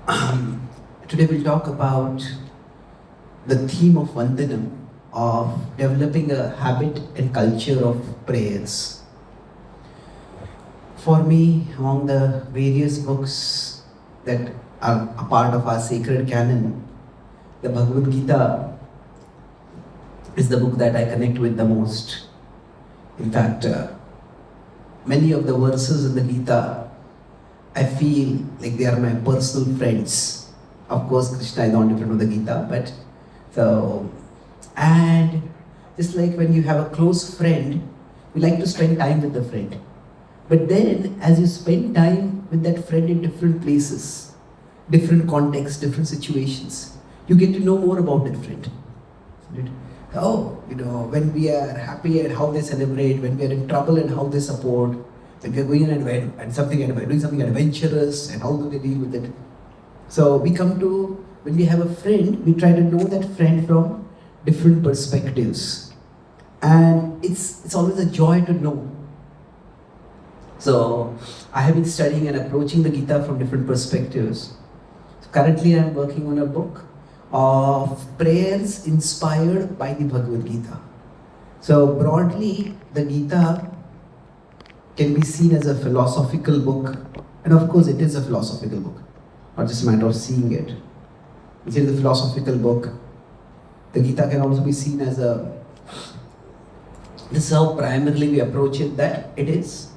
Today we'll talk about the theme of Vandanam, of developing a habit and culture of prayers. For me, among the various books that are a part of our sacred canon, the Bhagavad Gita is the book that I connect with the most. In fact, many of the verses in the Gita, I feel like they are my personal friends. Of course, Krishna is not different from the Gita, but and just like when you have a close friend, you like to spend time with the friend. But then, as you spend time with that friend in different places, different contexts, different situations, you get to know more about that friend. Oh, when we are happy and how they celebrate, when we are in trouble and how they support, when we are going and doing something adventurous and how do they deal with it. So we come to, when we have a friend, we try to know that friend from different perspectives. And it's always a joy to know. So I have been studying and approaching the Gita from different perspectives. So currently I am working on a book of prayers inspired by the Bhagavad Gita. So broadly, the Gita can be seen as a philosophical book. And of course it is a philosophical book, not just a matter of seeing it. It is a philosophical book. The Gita can also be seen as this is how primarily we approach it, that it is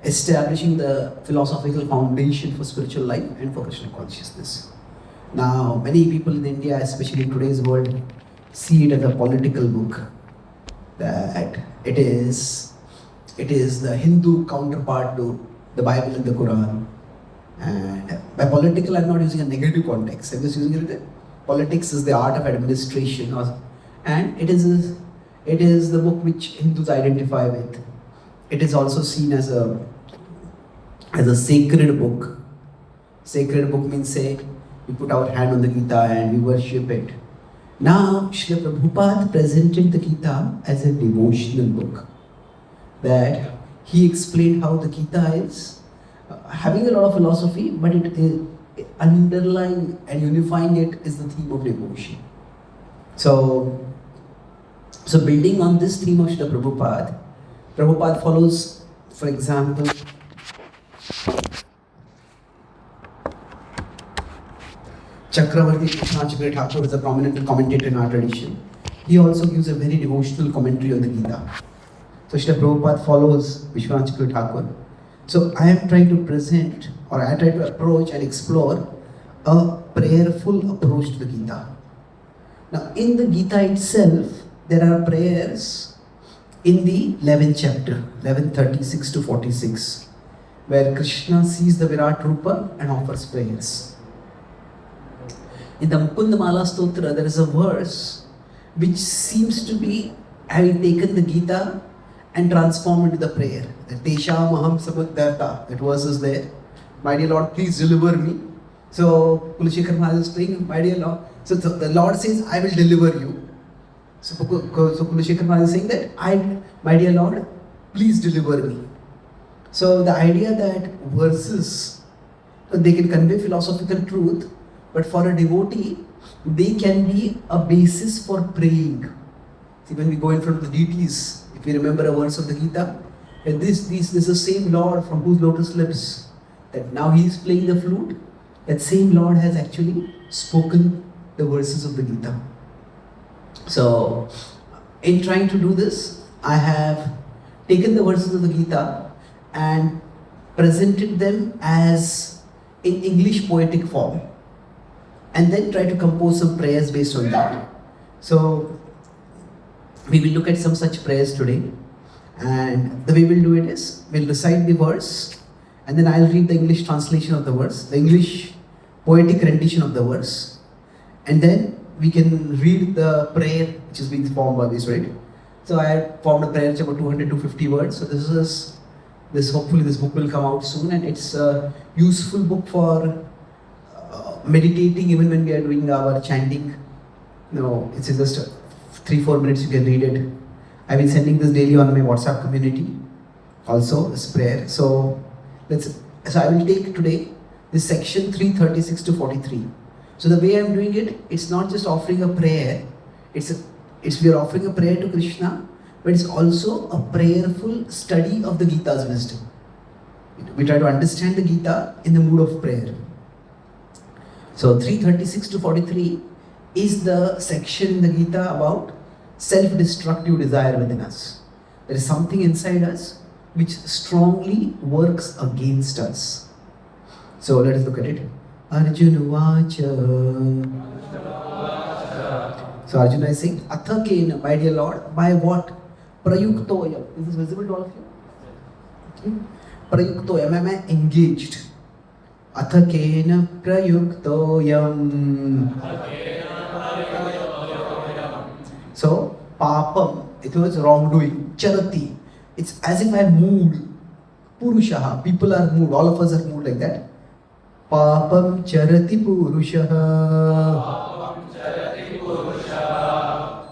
establishing the philosophical foundation for spiritual life and for Krishna consciousness. Now, many people in India, especially in today's world, see it as a political book. That it is the Hindu counterpart to the Bible and the Quran. And by political, I'm not using a negative context. I'm just using it. Politics is the art of administration, and it is the book which Hindus identify with. It is also seen as a sacred book. Sacred book means, say, we put our hand on the Gita and we worship it. Now, Srila Prabhupada presented the Gita as a devotional book. That he explained how the Gita is having a lot of philosophy, but it is underlying and unifying it is the theme of devotion. So building on this theme of Srila Prabhupada follows, for example, Chakravarti Chaitanya Charan is a prominent commentator in our tradition. He also gives a very devotional commentary on the Gita. So Srila Prabhupada follows Vishwanath Thakur. So I am trying to present, or I try to approach and explore a prayerful approach to the Gita. Now in the Gita itself, there are prayers in the 11th chapter, 11:36-46, where Krishna sees the Virat Rupa and offers prayers. In the Mukunda Mala Stotra, there is a verse which seems to be having taken the Gita and transformed into the prayer. The Tesham Aham Samuddharta, that verse is there. My dear Lord, please deliver me. So Kulashekar Maharaj is praying, my dear Lord. So the Lord says, I will deliver you. So Kulashekar Maharaj is saying that, my dear Lord, please deliver me. So the idea that verses, they can convey philosophical truth, but for a devotee, they can be a basis for praying. See, when we go in front of the deities, if you remember a verse of the Gita, and this is the same Lord from whose lotus lips, that now he is playing the flute, that same Lord has actually spoken the verses of the Gita. So, in trying to do this, I have taken the verses of the Gita and presented them as in English poetic form, and then try to compose some prayers based on that. So, we will look at some such prayers today, and the way we'll do it is, we'll recite the verse, and then I'll read the English translation of the verse, the English poetic rendition of the verse, and then we can read the prayer which is being formed by this, right? So I have formed a prayer which is about 200-250 words. So hopefully this book will come out soon, and it's a useful book for meditating even when we are doing our chanting. It's just 3-4 minutes you can read it. I've been sending this daily on my WhatsApp community also, this prayer. So I will take today This section 336 to 43. So the way I'm doing it, it's not just offering a prayer. We are offering a prayer to Krishna, but it's also a prayerful study of the Gita's wisdom. We try to understand the Gita in the mood of prayer. So 336 to 43 is the section in the Gita about self-destructive desire within us. There is something inside us which strongly works against us. So let us look at it. Arjuna Vacha. So Arjuna is saying, Athakena, my dear Lord, by what? Prayuktoyam. Is this visible to all of you? Okay. Prayuktoyam, am I engaged? Athakena prayuktoyam. So, papam, it was wrongdoing. Charati, it's as if I'm moved. Purushaha, people are moved, all of us are moved like that. Papam charati purushaha.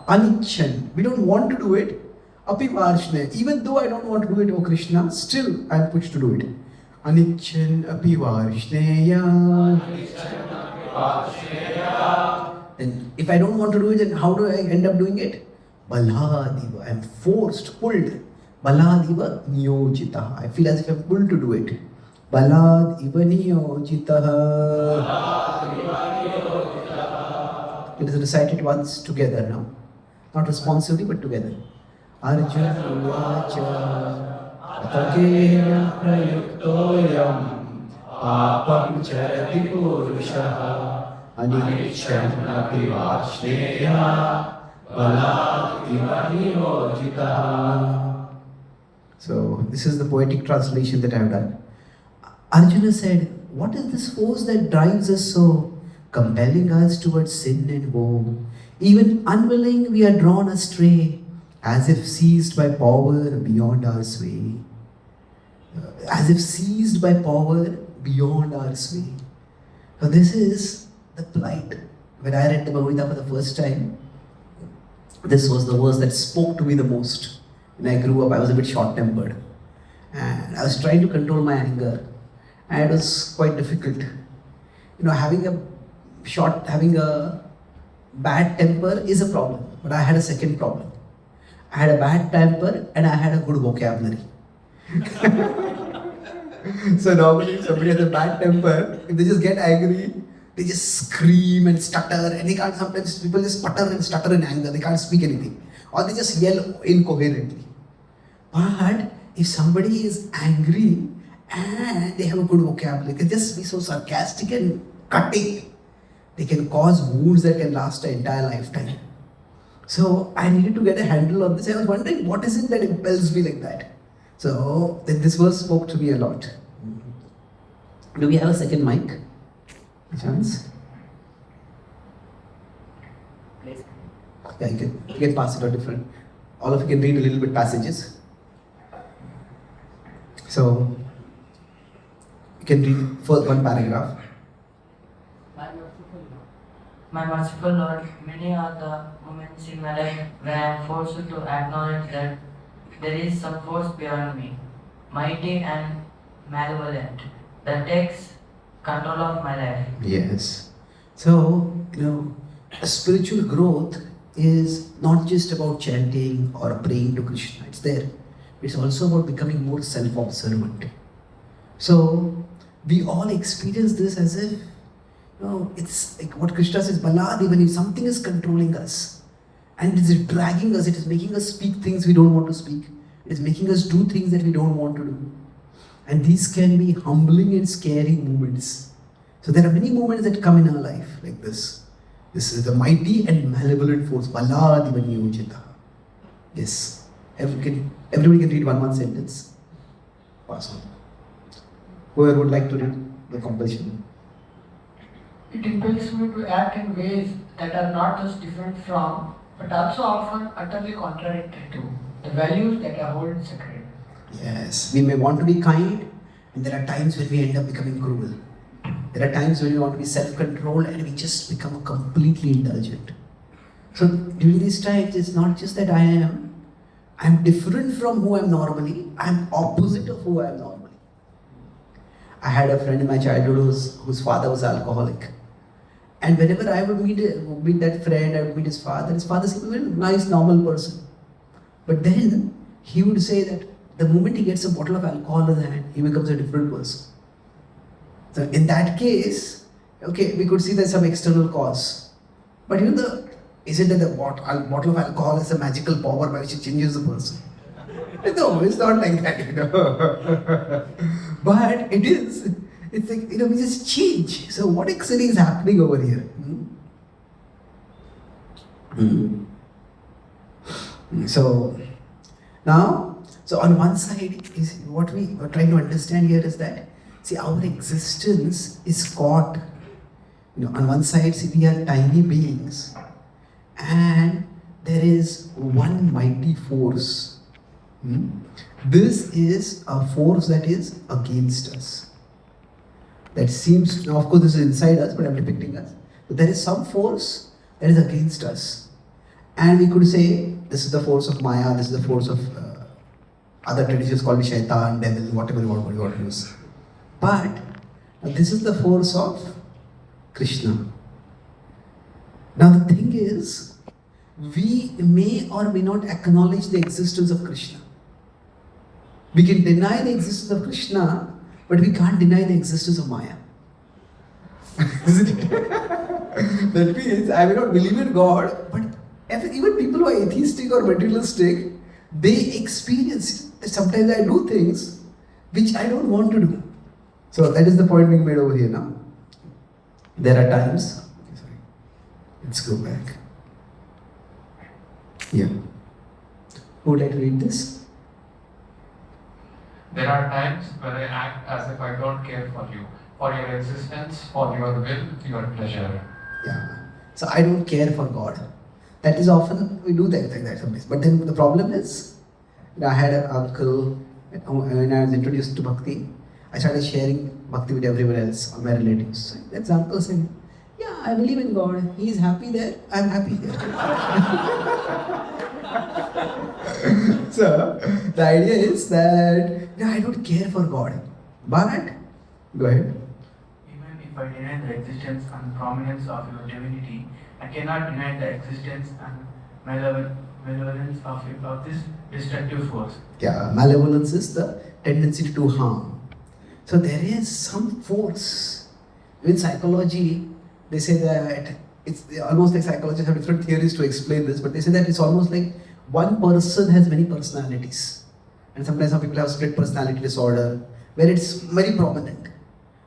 Anichan, we don't want to do it. Apivarshne, even though I don't want to do it, oh Krishna, still I am pushed to do it. Anichan apivarshneya. Then if I don't want to do it, then how do I end up doing it? Baladiva, I am forced, pulled. Baladiva niyojitaha, I feel as if I am pulled to do it. Baladiva niyojitaha. Let us recite it once together now. Not responsively, but together. Arjuna Vacha Atakena Prayuktoyam Papam Charati Purushaha Anichan Apivashneya Baladiva niyojitaha. So, this is the poetic translation that I have done. Arjuna said, what is this force that drives us so, compelling us towards sin and woe? Even unwilling, we are drawn astray, as if seized by power beyond our sway. As if seized by power beyond our sway. So this is the plight. When I read the Bhagavad Gita for the first time, this was the verse that spoke to me the most. When I grew up, I was a bit short-tempered. And I was trying to control my anger. And it was quite difficult. Having a bad temper is a problem. But I had a second problem. I had a bad temper and I had a good vocabulary. So normally if somebody has a bad temper, if they just get angry, they just scream and stutter, and they can't, sometimes people just sputter and stutter in anger, they can't speak anything. Or they just yell incoherently. But if somebody is angry and they have a good vocabulary, they can just be so sarcastic and cutting. They can cause wounds that can last an entire lifetime. So I needed to get a handle on this. I was wondering, what is it that impels me like that? So then this verse spoke to me a lot. Do we have a second mic? Any chance? Yeah, you can pass it on different. All of you can read a little bit passages. So you can read first one paragraph. My merciful Lord, many are the moments in my life when I am forced to acknowledge that there is some force beyond me, mighty and malevolent, that takes control of my life. Yes. So, a spiritual growth is not just about chanting or praying to Krishna. It's there. It's also about becoming more self-observant. So, we all experience this as if, it's like what Krishna says, Baladivan, something is controlling us. And it is dragging us, it is making us speak things we don't want to speak. It is making us do things that we don't want to do. And these can be humbling and scary moments. So there are many moments that come in our life like this. This is the mighty and malevolent force, Baladivan Yojita. Yes. Everybody can read one sentence. Pass on. Whoever would like to read the compulsion. It impels me to act in ways that are not just different from, but also often utterly contradictory to, the values that I hold sacred. Yes, we may want to be kind, and there are times when we end up becoming cruel. There are times when we want to be self-controlled and we just become completely indulgent. So during these times, it's not just that I'm different from who I am normally, I'm opposite of who I am normally. I had a friend in my childhood whose father was alcoholic. And whenever I would meet that friend, I would meet his father seemed a very nice, normal person. But then he would say that the moment he gets a bottle of alcohol in his hand, he becomes a different person. So in that case, okay, we could see there's some external cause. But is it that the bottle of alcohol is a magical power by which it changes the person? No, it's not like that, But it is. It's like, we just change. So what actually is happening over here? So now, on one side is what we are trying to understand here is that, see, our existence is caught. On one side, see, we are tiny beings, and there is one mighty force. This is a force that is against us. That seems, now of course this is inside us, but I'm depicting us. But there is some force that is against us. And we could say, this is the force of Maya, this is the force of other traditions called Shaitan, devil, whatever you want to use. But this is the force of Krishna. Now the thing is, we may or may not acknowledge the existence of Krishna. We can deny the existence of Krishna, but we can't deny the existence of Maya. Isn't it? That means I may not believe in God, but even people who are atheistic or materialistic, they experience that sometimes I do things which I don't want to do. So that is the point being made over here now. There are times, let's go back. Yeah. Who would like to read this? There are times when I act as if I don't care for you, for your existence, for your will, your pleasure. Yeah. So I don't care for God. That is often, we do that like that sometimes. But then the problem is, I had an uncle, when I was introduced to Bhakti, I started sharing Bhakti with everyone else, all my relatives. So that's uncle saying, yeah, I believe in God. He's happy there, I'm happy there. So, the idea is that I don't care for God. But, go ahead. Even if I deny the existence and prominence of your divinity, I cannot deny the existence and malevolence of this destructive force. Yeah, malevolence is the tendency to harm. So there is some force. In psychology, they say that it's almost like psychologists have different theories to explain this, but they say that it's almost like one person has many personalities. And sometimes some people have split personality disorder, where it's very prominent.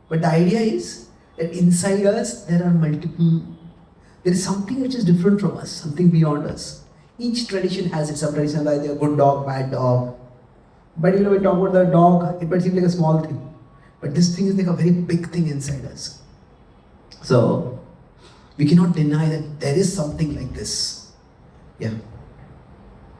But the idea is that inside us, there are multiple. There is something which is different from us, something beyond us. Each tradition has it. Some traditions like a good dog, bad dog. But when we talk about the dog, it might seem like a small thing. But this thing is like a very big thing inside us. So, we cannot deny that there is something like this. Yeah.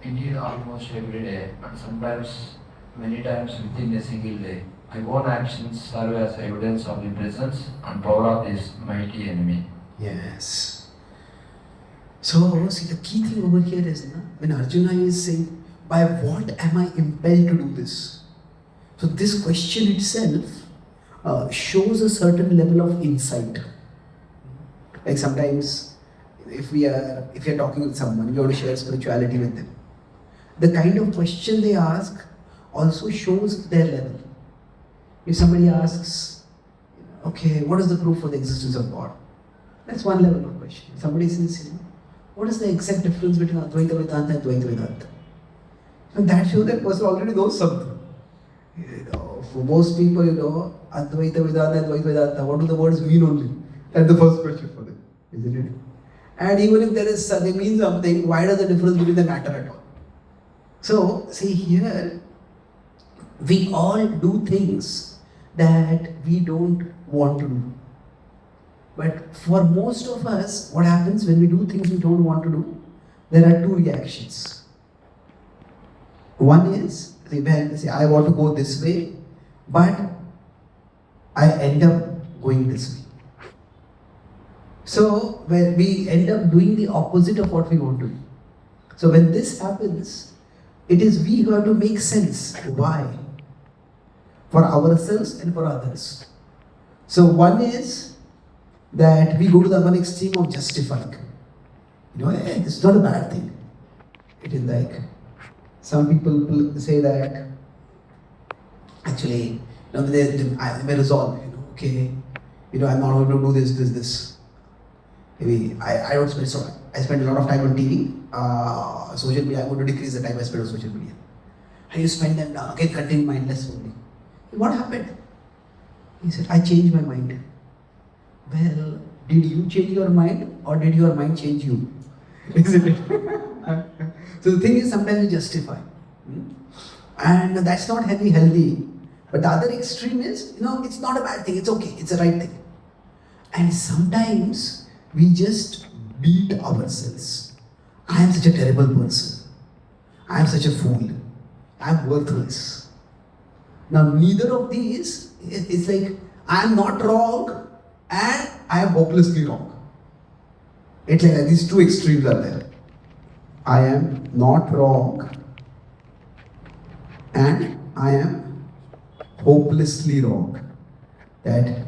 Indeed, almost every day, and sometimes many times within a single day, my own actions serve as evidence of the presence and power of this mighty enemy. Yes. So, see, the key thing over here is, when Arjuna is saying, by what am I impelled to do this? So, this question itself shows a certain level of insight. Like sometimes, if we are talking with someone, we want to share spirituality with them. The kind of question they ask also shows their level. If somebody asks, okay, what is the proof for the existence of God? That's one level of question. If somebody says, what is the exact difference between Advaita Vedanta and Dvaita Vedanta? And that shows that person already knows something. For most people, Advaita Vedanta and Dvaita Vedanta, what do the words mean only? That's the first question for them, isn't it? And even if they mean something, why does the difference between the matter at all? So, see here, we all do things that we don't want to do. But for most of us, what happens when we do things we don't want to do? There are two reactions. One is, say, I want to go this way, but I end up going this way. So, where we end up doing the opposite of what we want to do. So, when this happens, it is we who have to make sense. Why? For ourselves and for others. So one is that we go to the one extreme of justifying. Hey, this is not a bad thing. It is like, some people say that, actually, they resolve, okay, I'm not going to do this. Maybe I don't spend so I spend a lot of time on TV, social media. I'm going to decrease the time I spend on social media. And you spend them now, again, continue mindless only. What happened? He said, I changed my mind. Well, did you change your mind or did your mind change you? Isn't it? So the thing is, sometimes you justify. And that's not very healthy. But the other extreme is, it's not a bad thing, it's okay, it's the right thing. And sometimes we just beat ourselves. I am such a terrible person. I am such a fool. I am worthless. Now, neither of these is like, I am not wrong and I am hopelessly wrong. It's like these two extremes are there. I am not wrong and I am hopelessly wrong. That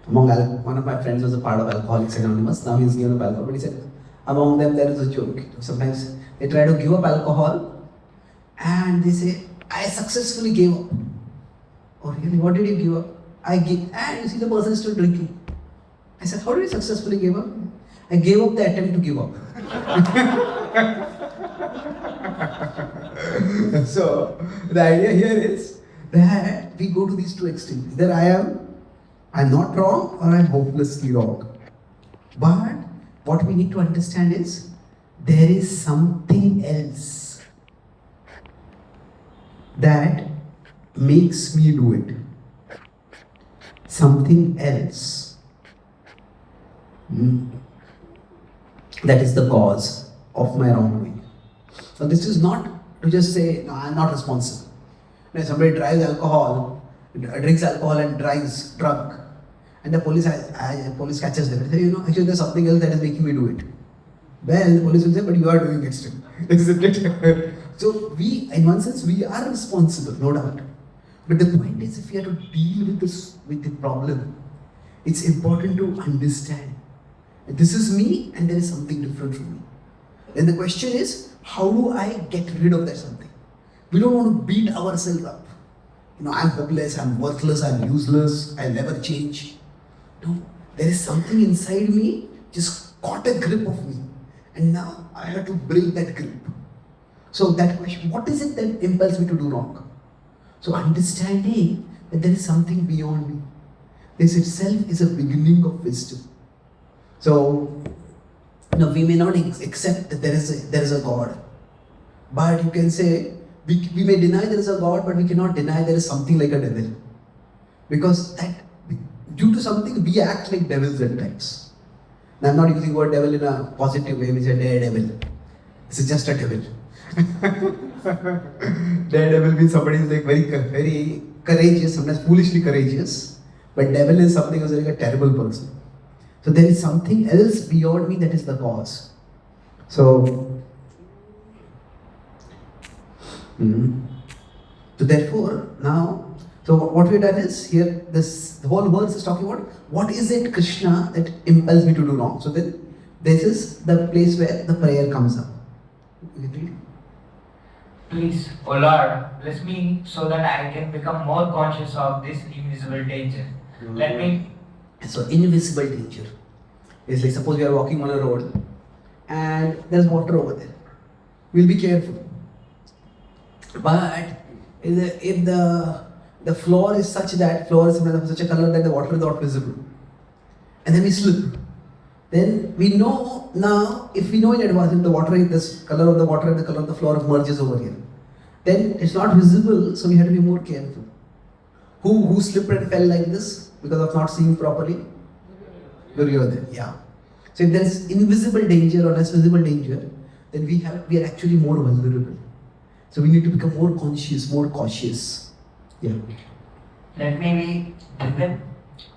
one of my friends was a part of Alcoholics Anonymous. Now he's given up alcohol, but he said among them there is a joke. Sometimes they try to give up alcohol and they say, I successfully gave up. Oh really? What did you give up? I gave, and you see the person is still drinking. I said, how did you successfully give up? I gave up the attempt to give up. So the idea here is that we go to these two extremes. Either I'm not wrong or I'm hopelessly wrong. But what we need to understand is there is something else that makes me do it. Something else. That is the cause of my wrongdoing. So this is not to just say, no, I'm not responsible. When somebody drinks alcohol and drives drunk, and the police catches them and say, actually there's something else that is making me do it. Well, the police will say, but you are doing it still. Isn't it? So in one sense, we are responsible, no doubt. But the point is, if we are to deal with the problem, it's important to understand this is me and there is something different from me. Then the question is, how do I get rid of that something? We don't want to beat ourselves up. I'm hopeless, I'm worthless, I'm useless, I'll never change. No, there is something inside me just caught a grip of me. And now I have to break that grip. So that question, what is it that impels me to do wrong? So understanding that there is something beyond me. This itself is a beginning of wisdom. So, we may not accept that there is a God. But you can say, we may deny there is a God, but we cannot deny there is something like a devil. Because due to something, we act like devils at times. Now, I'm not using the word devil in a positive way, we say daredevil. This is just a devil. Daredevil means somebody is like very courageous, sometimes foolishly courageous. But devil is something who's like a terrible person. So there is something else beyond me that is the cause. So therefore now, so what we've done is here, the whole verse is talking about what is it, Krishna, that impels me to do wrong. So then this is the place where the prayer comes up. You can read. Please, O Lord, bless me so that I can become more conscious of this invisible danger. Let me. So invisible danger is like, suppose we are walking on a road and there's water over there. We'll be careful. But if the floor is such a color that the water is not visible, and then we slip, then we know now, if we know in advance, if the water is this color of the water and the color of the floor merges over here, then it's not visible, so we have to be more careful. Who slipped and fell like this because of not seeing properly? Duryodhana, yeah. So if there is invisible danger or less visible danger, then we are actually more vulnerable. So we need to become more conscious, more cautious. Yeah. Let me be driven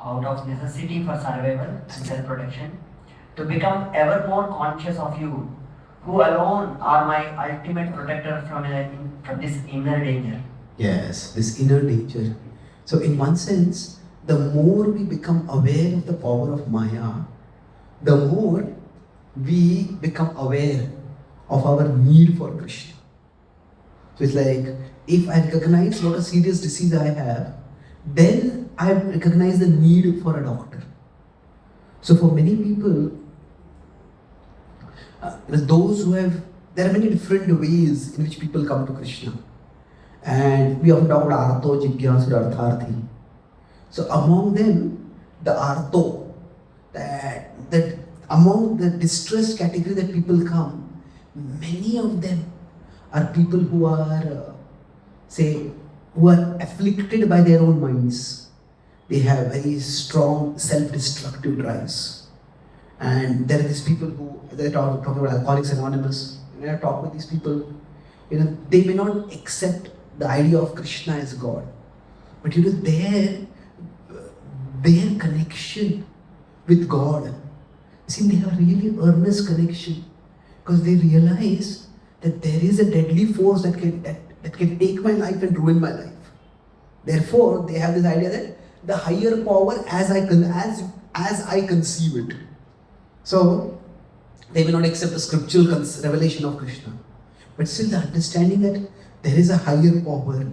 out of necessity for survival and self-protection to become ever more conscious of you, who alone are my ultimate protector from this inner danger. Yes, this inner danger. So in one sense, the more we become aware of the power of Maya, the more we become aware of our need for Krishna. So it's like, if I recognize what a serious disease I have, then I recognize the need for a doctor. So for many people, those who have, there are many different ways in which people come to Krishna. And we often talk about Artho, Jigyasura, Artharthi. So among them, the Artho, that among the distressed category that people come, many of them are people who are, who are afflicted by their own minds. They have very strong self-destructive drives. And there are these people who, they talk about Alcoholics Anonymous. When I talk with these people, they may not accept the idea of Krishna as God. But their connection with God, they have a really earnest connection, because they realize that there is a deadly force that can take my life and ruin my life. Therefore, they have this idea that the higher power as I conceive it. So, they may not accept the scriptural revelation of Krishna, but still the understanding that there is a higher power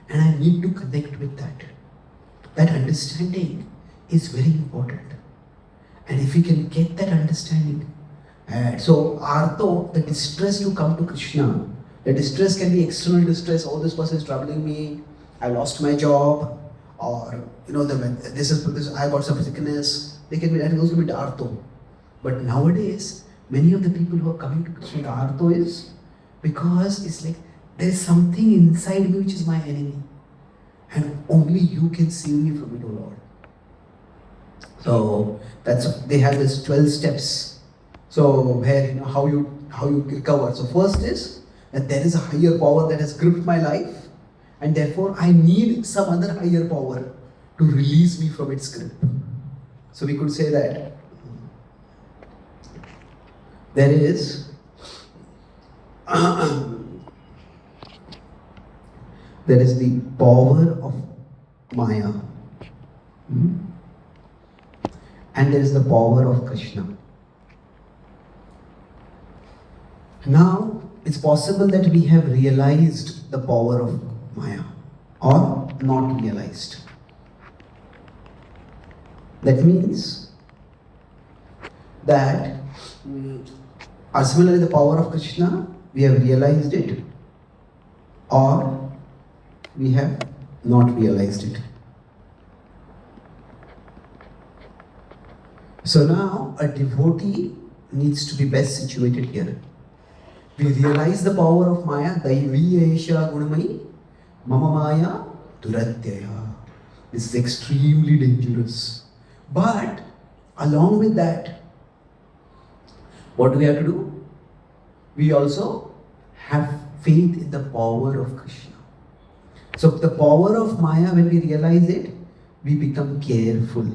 and I need to connect with that. That understanding is very important. And if we can get that understanding, so Artho, the distress to come to Krishna, the distress can be external distress, oh, this person is troubling me, I lost my job, or I got some sickness, that goes to be the Artho. But nowadays, many of the people who are coming to Krishna, the Artho is because it's like there is something inside me which is my enemy, and only you can save me from it, O Lord. So they have this 12 steps. So where how you recover. So first is that there is a higher power that has gripped my life, and therefore I need some other higher power to release me from its grip. So we could say that there is the power of Maya, and there is the power of Krishna. Now, it's possible that we have realized the power of Maya or not realized. That means that similarly the power of Krishna, we have realized it or we have not realized it. So now a devotee needs to be best situated here. We realize the power of Maya, Daivi Esha Gunamai, Mama Maya Duratyaya. This is extremely dangerous. But along with that, what do we have to do? We also have faith in the power of Krishna. So the power of Maya, when we realize it, we become careful.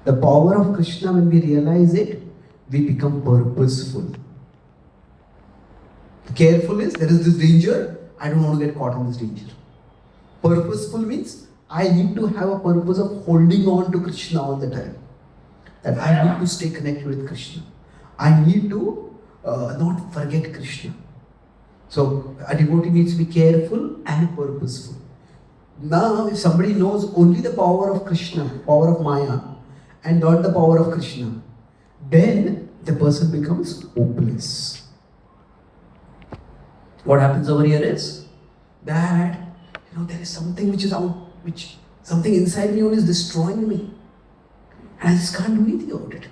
The power of Krishna, when we realize it, we become purposeful. Careful is, there is this danger, I don't want to get caught in this danger. Purposeful means, I need to have a purpose of holding on to Krishna all the time. That I need to stay connected with Krishna. I need to not forget Krishna. So a devotee needs to be careful and purposeful. Now, if somebody knows only the power of Krishna, power of Maya, and not the power of Krishna, then the person becomes hopeless. What happens over here is that there is something something inside me is destroying me, and I just can't do anything about it.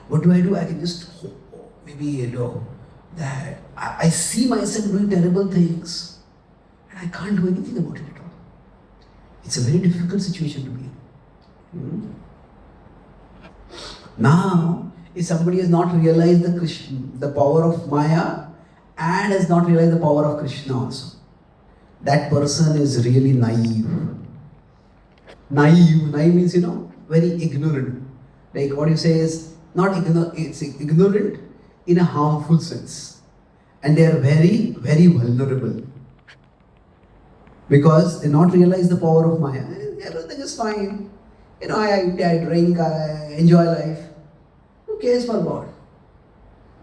What do? I can just maybe that I see myself doing terrible things, and I can't do anything about it at all. It's a very difficult situation to be in. Now, if somebody has not realized the power of Maya and has not realized the power of Krishna also, that person is really naive. Naive means, very ignorant. Like what you say is not ignorant, it's ignorant in a harmful sense. and they are very, very vulnerable. Because they not realize the power of Maya. Everything is fine. I drink, I enjoy life. Who cares for God?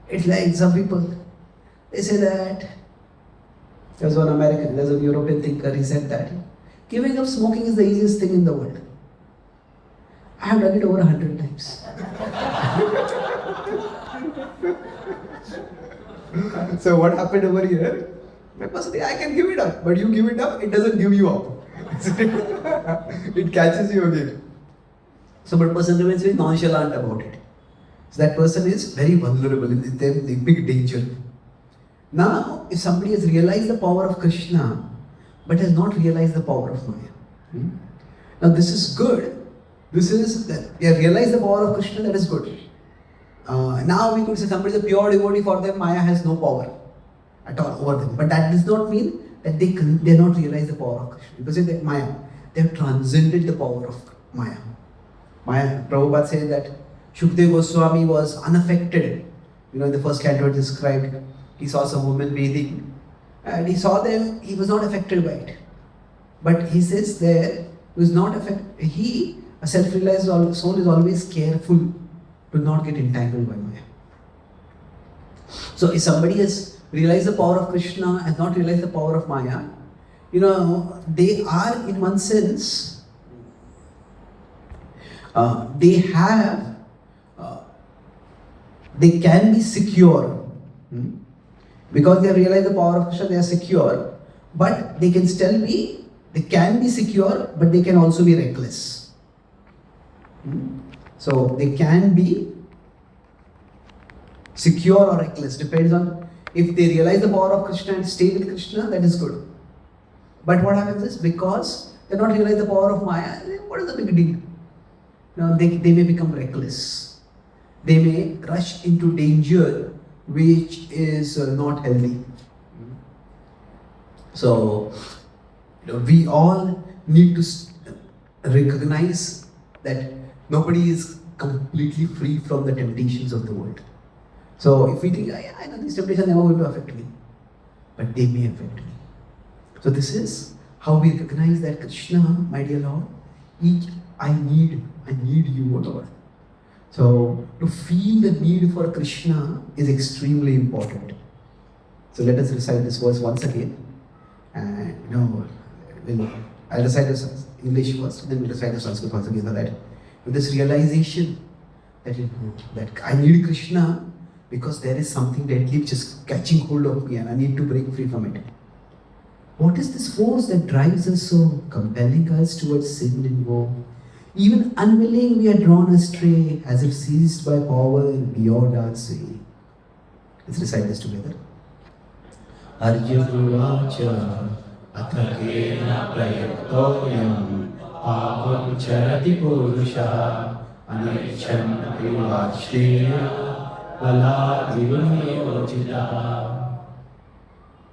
It's like some people, they say that. There's one American, there's a European thinker, he said that giving up smoking is the easiest thing in the world. I have done it over 100 times. So what happened over here? My person, I can give it up, but you give it up, it doesn't give you up. It catches you again. So that person remains very nonchalant about it. So that person is very vulnerable, they're in big danger. Now, if somebody has realized the power of Krishna, but has not realized the power of Maya. Now this is good. This is, they have realized the power of Krishna, that is good. Now we could say somebody is a pure devotee, for them Maya has no power at all over them. But that does not mean that they not realize the power of Krishna. Because they Maya, they have transcended the power of Maya. Prabhupada said that Shukdev Goswami was unaffected. In the first canto it described, he saw some women bathing and he saw them, he was not affected by it. But he says there, he was not affected. A self-realized soul is always careful to not get entangled by Maya. So if somebody has realized the power of Krishna and not realized the power of Maya, they are in one sense, they can be secure. Because they have realized the power of Krishna, they are secure. But they can be secure, but they can also be reckless. So they can be secure or reckless, depends on if they realize the power of Krishna and stay with Krishna, that is good. But what happens is, because they not realize the power of Maya, what is the big deal? They may become reckless. They may rush into danger which is not healthy. So, we all need to recognize that nobody is completely free from the temptations of the world. So, if we think, I know these temptations are never going to affect me, but they may affect me. So, this is how we recognize that Krishna, my dear Lord, I need you, O Lord. So, to feel the need for Krishna is extremely important. So, let us recite this verse once again. And, I'll recite the English first, then we'll recite the Sanskrit once again. So that with this realization that I need Krishna because there is something deadly which is catching hold of me and I need to break free from it. What is this force that drives us so, compelling us towards sin and woe? Even unwilling we are drawn astray, as if seized by power beyond our say. Let's recite this together. Arjunuvacha athakena prayaktoyam pavam charati purusha anichan vivachleya valadivunyochita.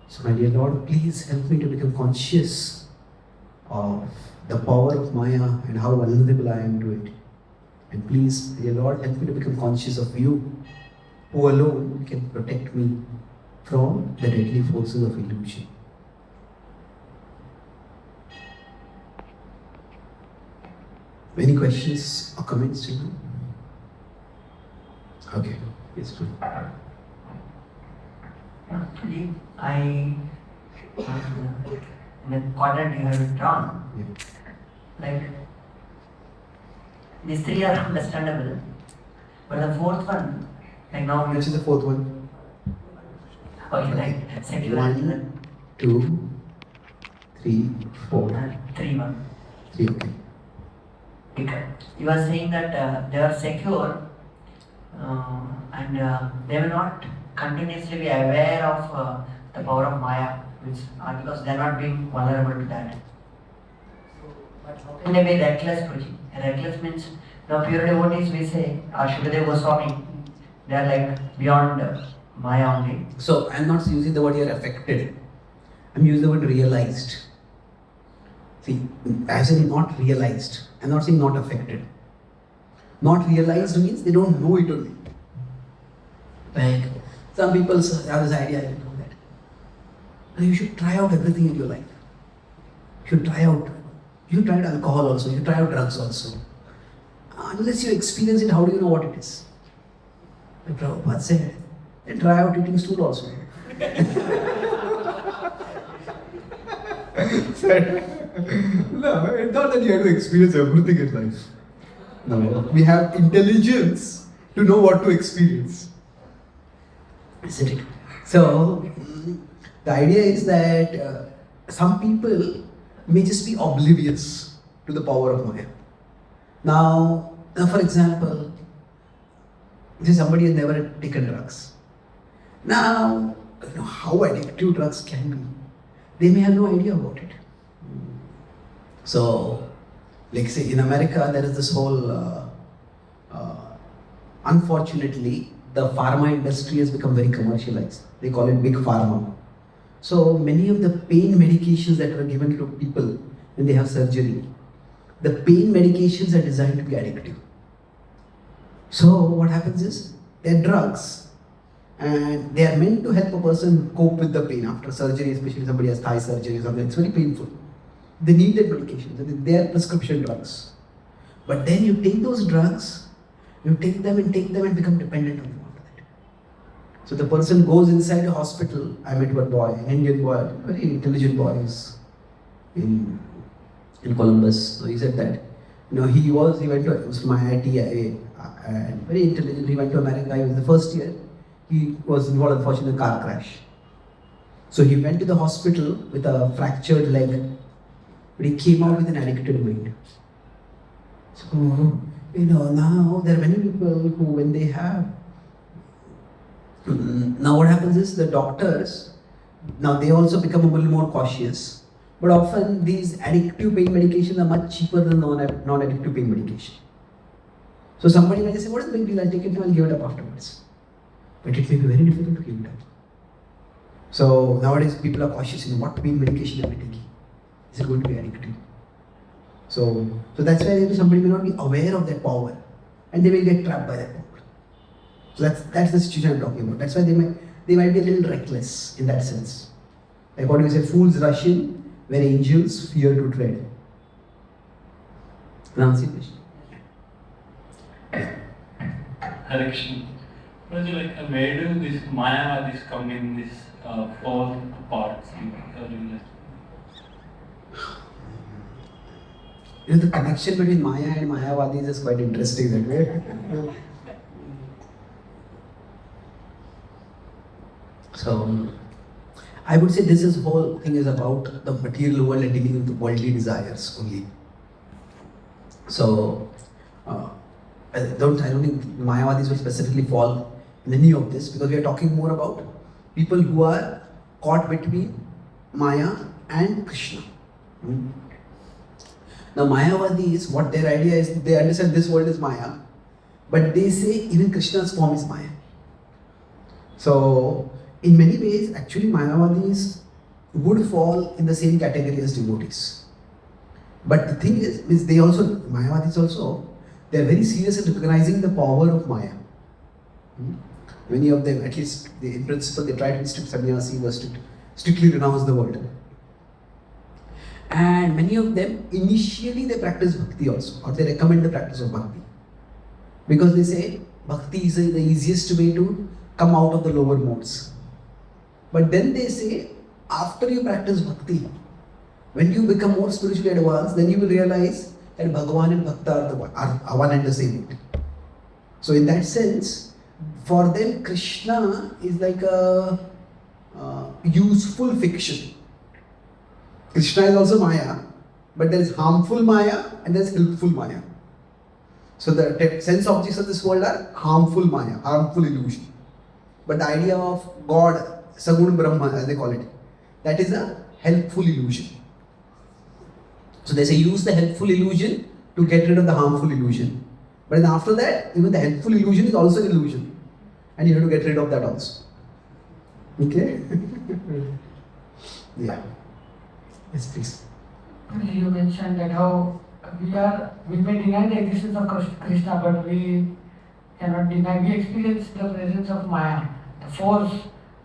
So my dear Lord, please help me to become conscious of the power of Maya and how vulnerable I am to it. And please, dear Lord, help me to become conscious of you, who alone can protect me from the deadly forces of illusion. Any questions or comments till now? Okay, yes, please. Actually, in the quadrant you have drawn, like these three are understandable, but the fourth one, like now. Which is the fourth one? Okay, like secular. 1, 2, 3, 4. 3, 1. 3, okay. Okay. You are saying that they are secure and they will not continuously be aware of the power of Maya, which because they are not being vulnerable to that. But how can they be reckless, Guruji? Reckless means, now pure devotees we say, Shukadeva Goswami, they are like beyond Maya only. So, I am not using the word here affected. I am using the word realized. See, I have said not realized. I am not saying not affected. Not realized means they don't know it only. Like, some people have this idea, You should try out everything in your life. You should try out. You should try out alcohol also. You should try out drugs also. Unless you experience it, how do you know what it is? But Prabhupada said, then try out eating stool also. No, it's not that you have to experience everything in life. No, we have intelligence to know what to experience. Isn't it? So, the idea is that some people may just be oblivious to the power of Maya. Now, for example, say somebody has never taken drugs. Now, how addictive drugs can be, they may have no idea about it. So, like say in America, there is this whole, unfortunately, the pharma industry has become very commercialized. They call it big pharma. So many of the pain medications that are given to people when they have surgery, the pain medications are designed to be addictive. So what happens is, they're drugs and they are meant to help a person cope with the pain after surgery, especially somebody has thigh surgery or something, it's very painful. They need that medication, they are prescription drugs. But then you take those drugs, you take them and become dependent on them after that. So the person goes inside a hospital. I met one boy, an Indian boy, a very intelligent boy, is in Columbus. So he said that, he went to my IIT, and very intelligent. He went to America. He was the first year. He was involved, unfortunately, in a car crash. So he went to the hospital with a fractured leg, but he came out with an addicted mind. So, now there are many people who, when they have, now what happens is the doctors, now they also become a little more cautious. But often these addictive pain medications are much cheaper than non-addictive pain medication. So somebody may say, what is the big deal? I'll take it now, I'll give it up afterwards. But it may be very difficult to give it up. So nowadays people are cautious in what pain medication am I taking? Is it going to be addictive? So that's why somebody may not be aware of that power and they will get trapped by that power. So that's the situation I'm talking about. That's why they might be a little reckless in that sense. Like what do you say, fools rush in where angels fear to tread. Nancy, question. Hare Krishna. Like, where do this Mayavadis come in this four parts in religion? The connection between Maya and Mayavadis is quite interesting that way. So, I would say this whole thing is about the material world and dealing with the worldly desires only. So, I don't think Mayavadis will specifically fall in any of this, because we are talking more about people who are caught between Maya and Krishna. Now Mayavadis, what their idea is, they understand this world is Maya, but they say even Krishna's form is Maya. So in many ways, actually Mayavadis would fall in the same category as devotees. But the thing is Mayavadis also, they are very serious in recognizing the power of Maya. Many of them, at least in principle, they try to instruct sannyasi was to strictly renounce the world. And many of them, initially they practice bhakti also, or they recommend the practice of bhakti. Because they say, bhakti is the easiest way to come out of the lower modes. But then they say, after you practice bhakti, when you become more spiritually advanced, then you will realize that Bhagavan and Bhakta are one and the same. So in that sense, for them Krishna is like a useful fiction. Krishna is also Maya, but there is harmful Maya and there is helpful Maya. So the sense objects of this world are harmful Maya, harmful illusion. But the idea of God, Sagun Brahma as they call it, that is a helpful illusion. So they say use the helpful illusion to get rid of the harmful illusion. But then after that, even the helpful illusion is also an illusion. And you have to get rid of that also. Okay? Yeah. Yes, please. You mentioned that how we may deny the existence of Krishna, but we cannot deny, we experience the presence of Maya, the force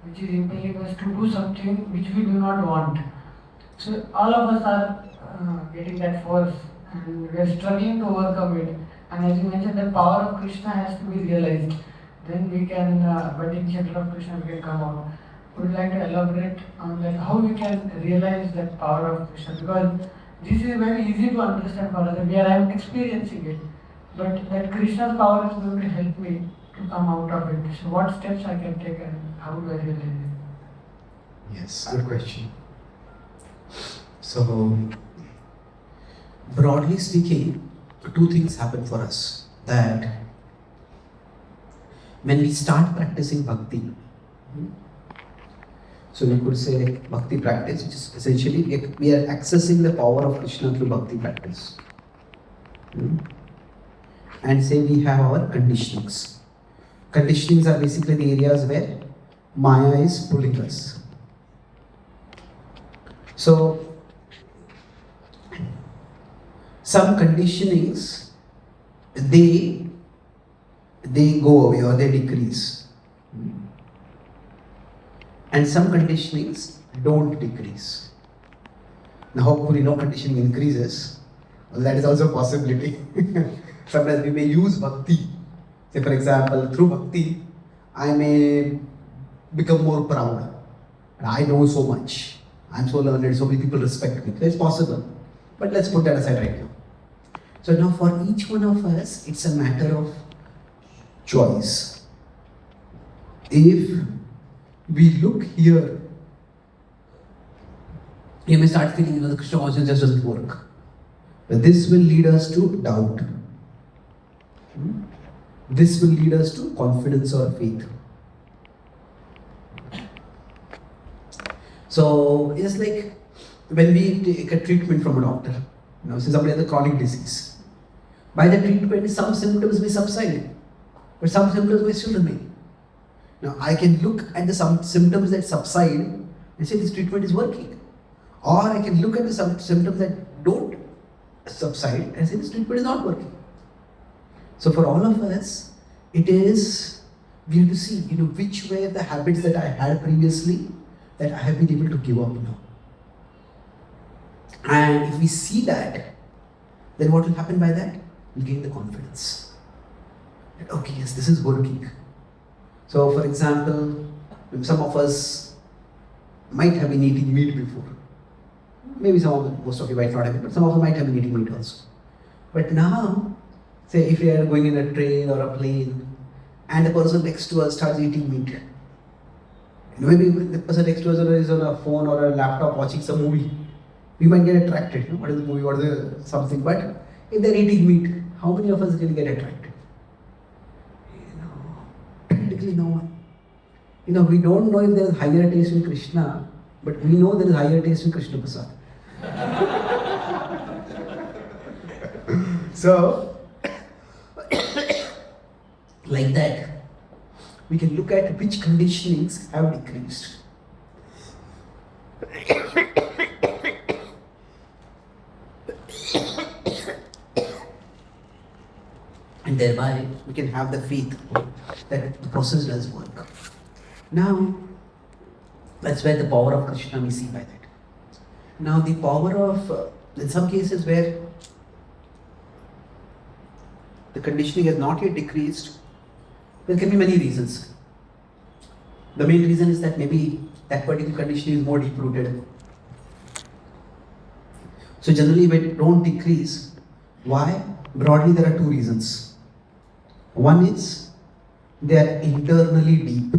which is impelling us to do something which we do not want. So all of us are getting that force and we are struggling to overcome it. And as you mentioned, the power of Krishna has to be realized. Then we can, budding children of Krishna, we can come out. Would you like to elaborate on that, how we can realize that power of Krishna? Because this is very easy to understand for us, where I am experiencing it. But that Krishna's power is going to help me to come out of it. So what steps I can take and how do I realize it? Yes, good question. So, broadly speaking, two things happen for us. That when we start practicing bhakti, so we could say bhakti practice, which is essentially we are accessing the power of Krishna through bhakti practice. And say we have our conditionings. Conditionings are basically the areas where Maya is pulling us. So, some conditionings, they go away or they decrease. And some conditionings don't decrease. Now, hopefully no conditioning increases. Well, that is also a possibility. Sometimes we may use bhakti. Say for example, through bhakti, I may become more proud. I know so much. I'm so learned, so many people respect me. It's possible. But let's put that aside right now. So now for each one of us, it's a matter of choice. If we look here, you may start feeling the Krishna consciousness just doesn't work. But this will lead us to doubt. This will lead us to confidence or faith. So it's like when we take a treatment from a doctor, since somebody has a chronic disease. By the treatment, some symptoms may subside, but some symptoms may still remain. Now, I can look at the some symptoms that subside and say this treatment is working. Or I can look at the some symptoms that don't subside and say this treatment is not working. So for all of us, it is, we have to see, which were the habits that I had previously that I have been able to give up now. And if we see that, then what will happen by that? We'll gain the confidence. That, okay, yes, this is working. So for example, some of us might have been eating meat before. Maybe most of you might not have been, but some of you might have been eating meat also. But now, say if we are going in a train or a plane, and the person next to us starts eating meat. Maybe the person next to us is on a phone or a laptop watching some movie. We might get attracted. What is the movie? What is the something? But if they're eating meat, how many of us can get attracted? Practically no one. We don't know if there is higher taste in Krishna, but we know there is higher taste in Krishna Prasad. So, like that, we can look at which conditionings have decreased. And thereby, we can have the faith that the process does work. Now, that's where the power of Krishna we see by that. Now, the power of, in some cases where the conditioning has not yet decreased, there can be many reasons. The main reason is that maybe that particular conditioning is more deep-rooted. So generally when it don't decrease, why? Broadly there are two reasons. One is they are internally deep.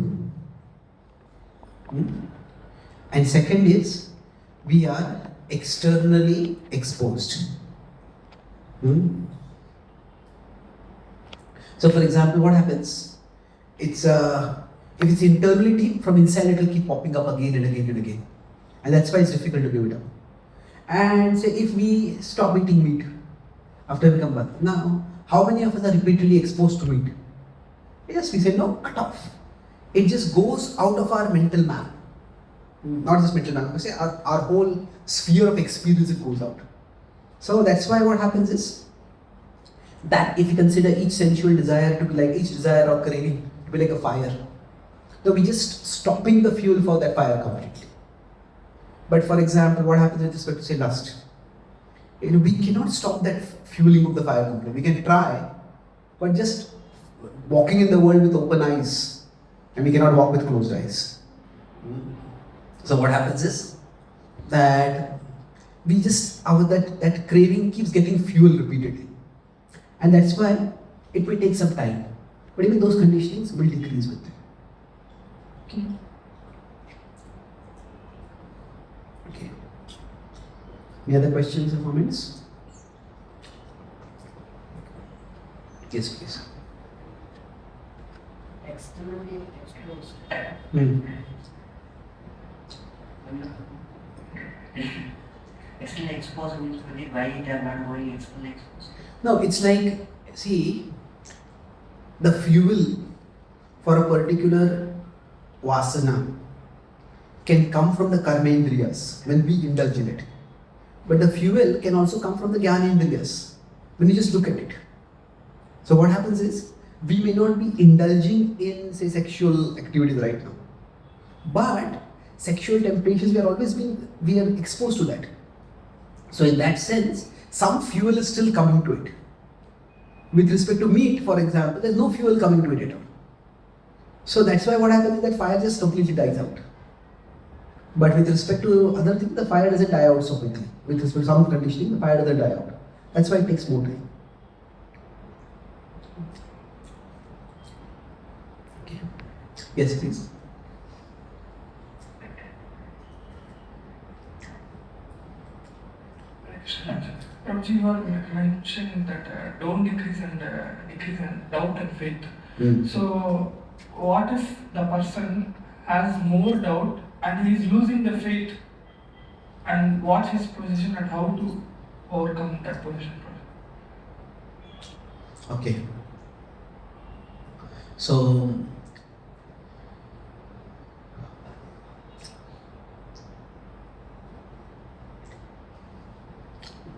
And second is we are externally exposed. So for example, what happens? It's if it's internally deep, from inside it will keep popping up again and again and again. And that's why it's difficult to give it up. And say if we stop eating meat after we come back, now how many of us are repeatedly exposed to meat? Yes, we say no, cut off. It just goes out of our mental map. Not just mental map, we say our whole sphere of experience, it goes out. So that's why what happens is that if you consider each sensual desire to be like, each desire or craving to be like a fire. So we just stopping the fuel for that fire completely. But for example, what happens with respect to say lust? We cannot stop that fueling of the fire completely. We can try, but just walking in the world with open eyes, and we cannot walk with closed eyes. So what happens is that we just that craving keeps getting fueled repeatedly, and that's why it will take some time. But even those conditionings will decrease with time. Okay. Any other questions or comments? Yes, please. Externally exposed. Externally exposed means why they are not going externally exposed? No, it's like, see, the fuel for a particular vasana can come from the karmendriyas when we indulge in it. But the fuel can also come from the jnanendriyas when you just look at it. So what happens is, we may not be indulging in, say, sexual activities right now, but sexual temptations, we are exposed to that. So in that sense, some fuel is still coming to it. With respect to meat, for example, there's no fuel coming to it at all. So that's why what happens is that fire just completely dies out. But with respect to other things, the fire doesn't die out so quickly. With respect to some conditioning, the fire doesn't die out. That's why it takes more time. Okay. Yes, please. Prabhuji, you are mentioning that don't decrease and doubt and faith. So, what if the person has more doubt and he is losing the faith, and what's his position and how to overcome that position? Okay. So,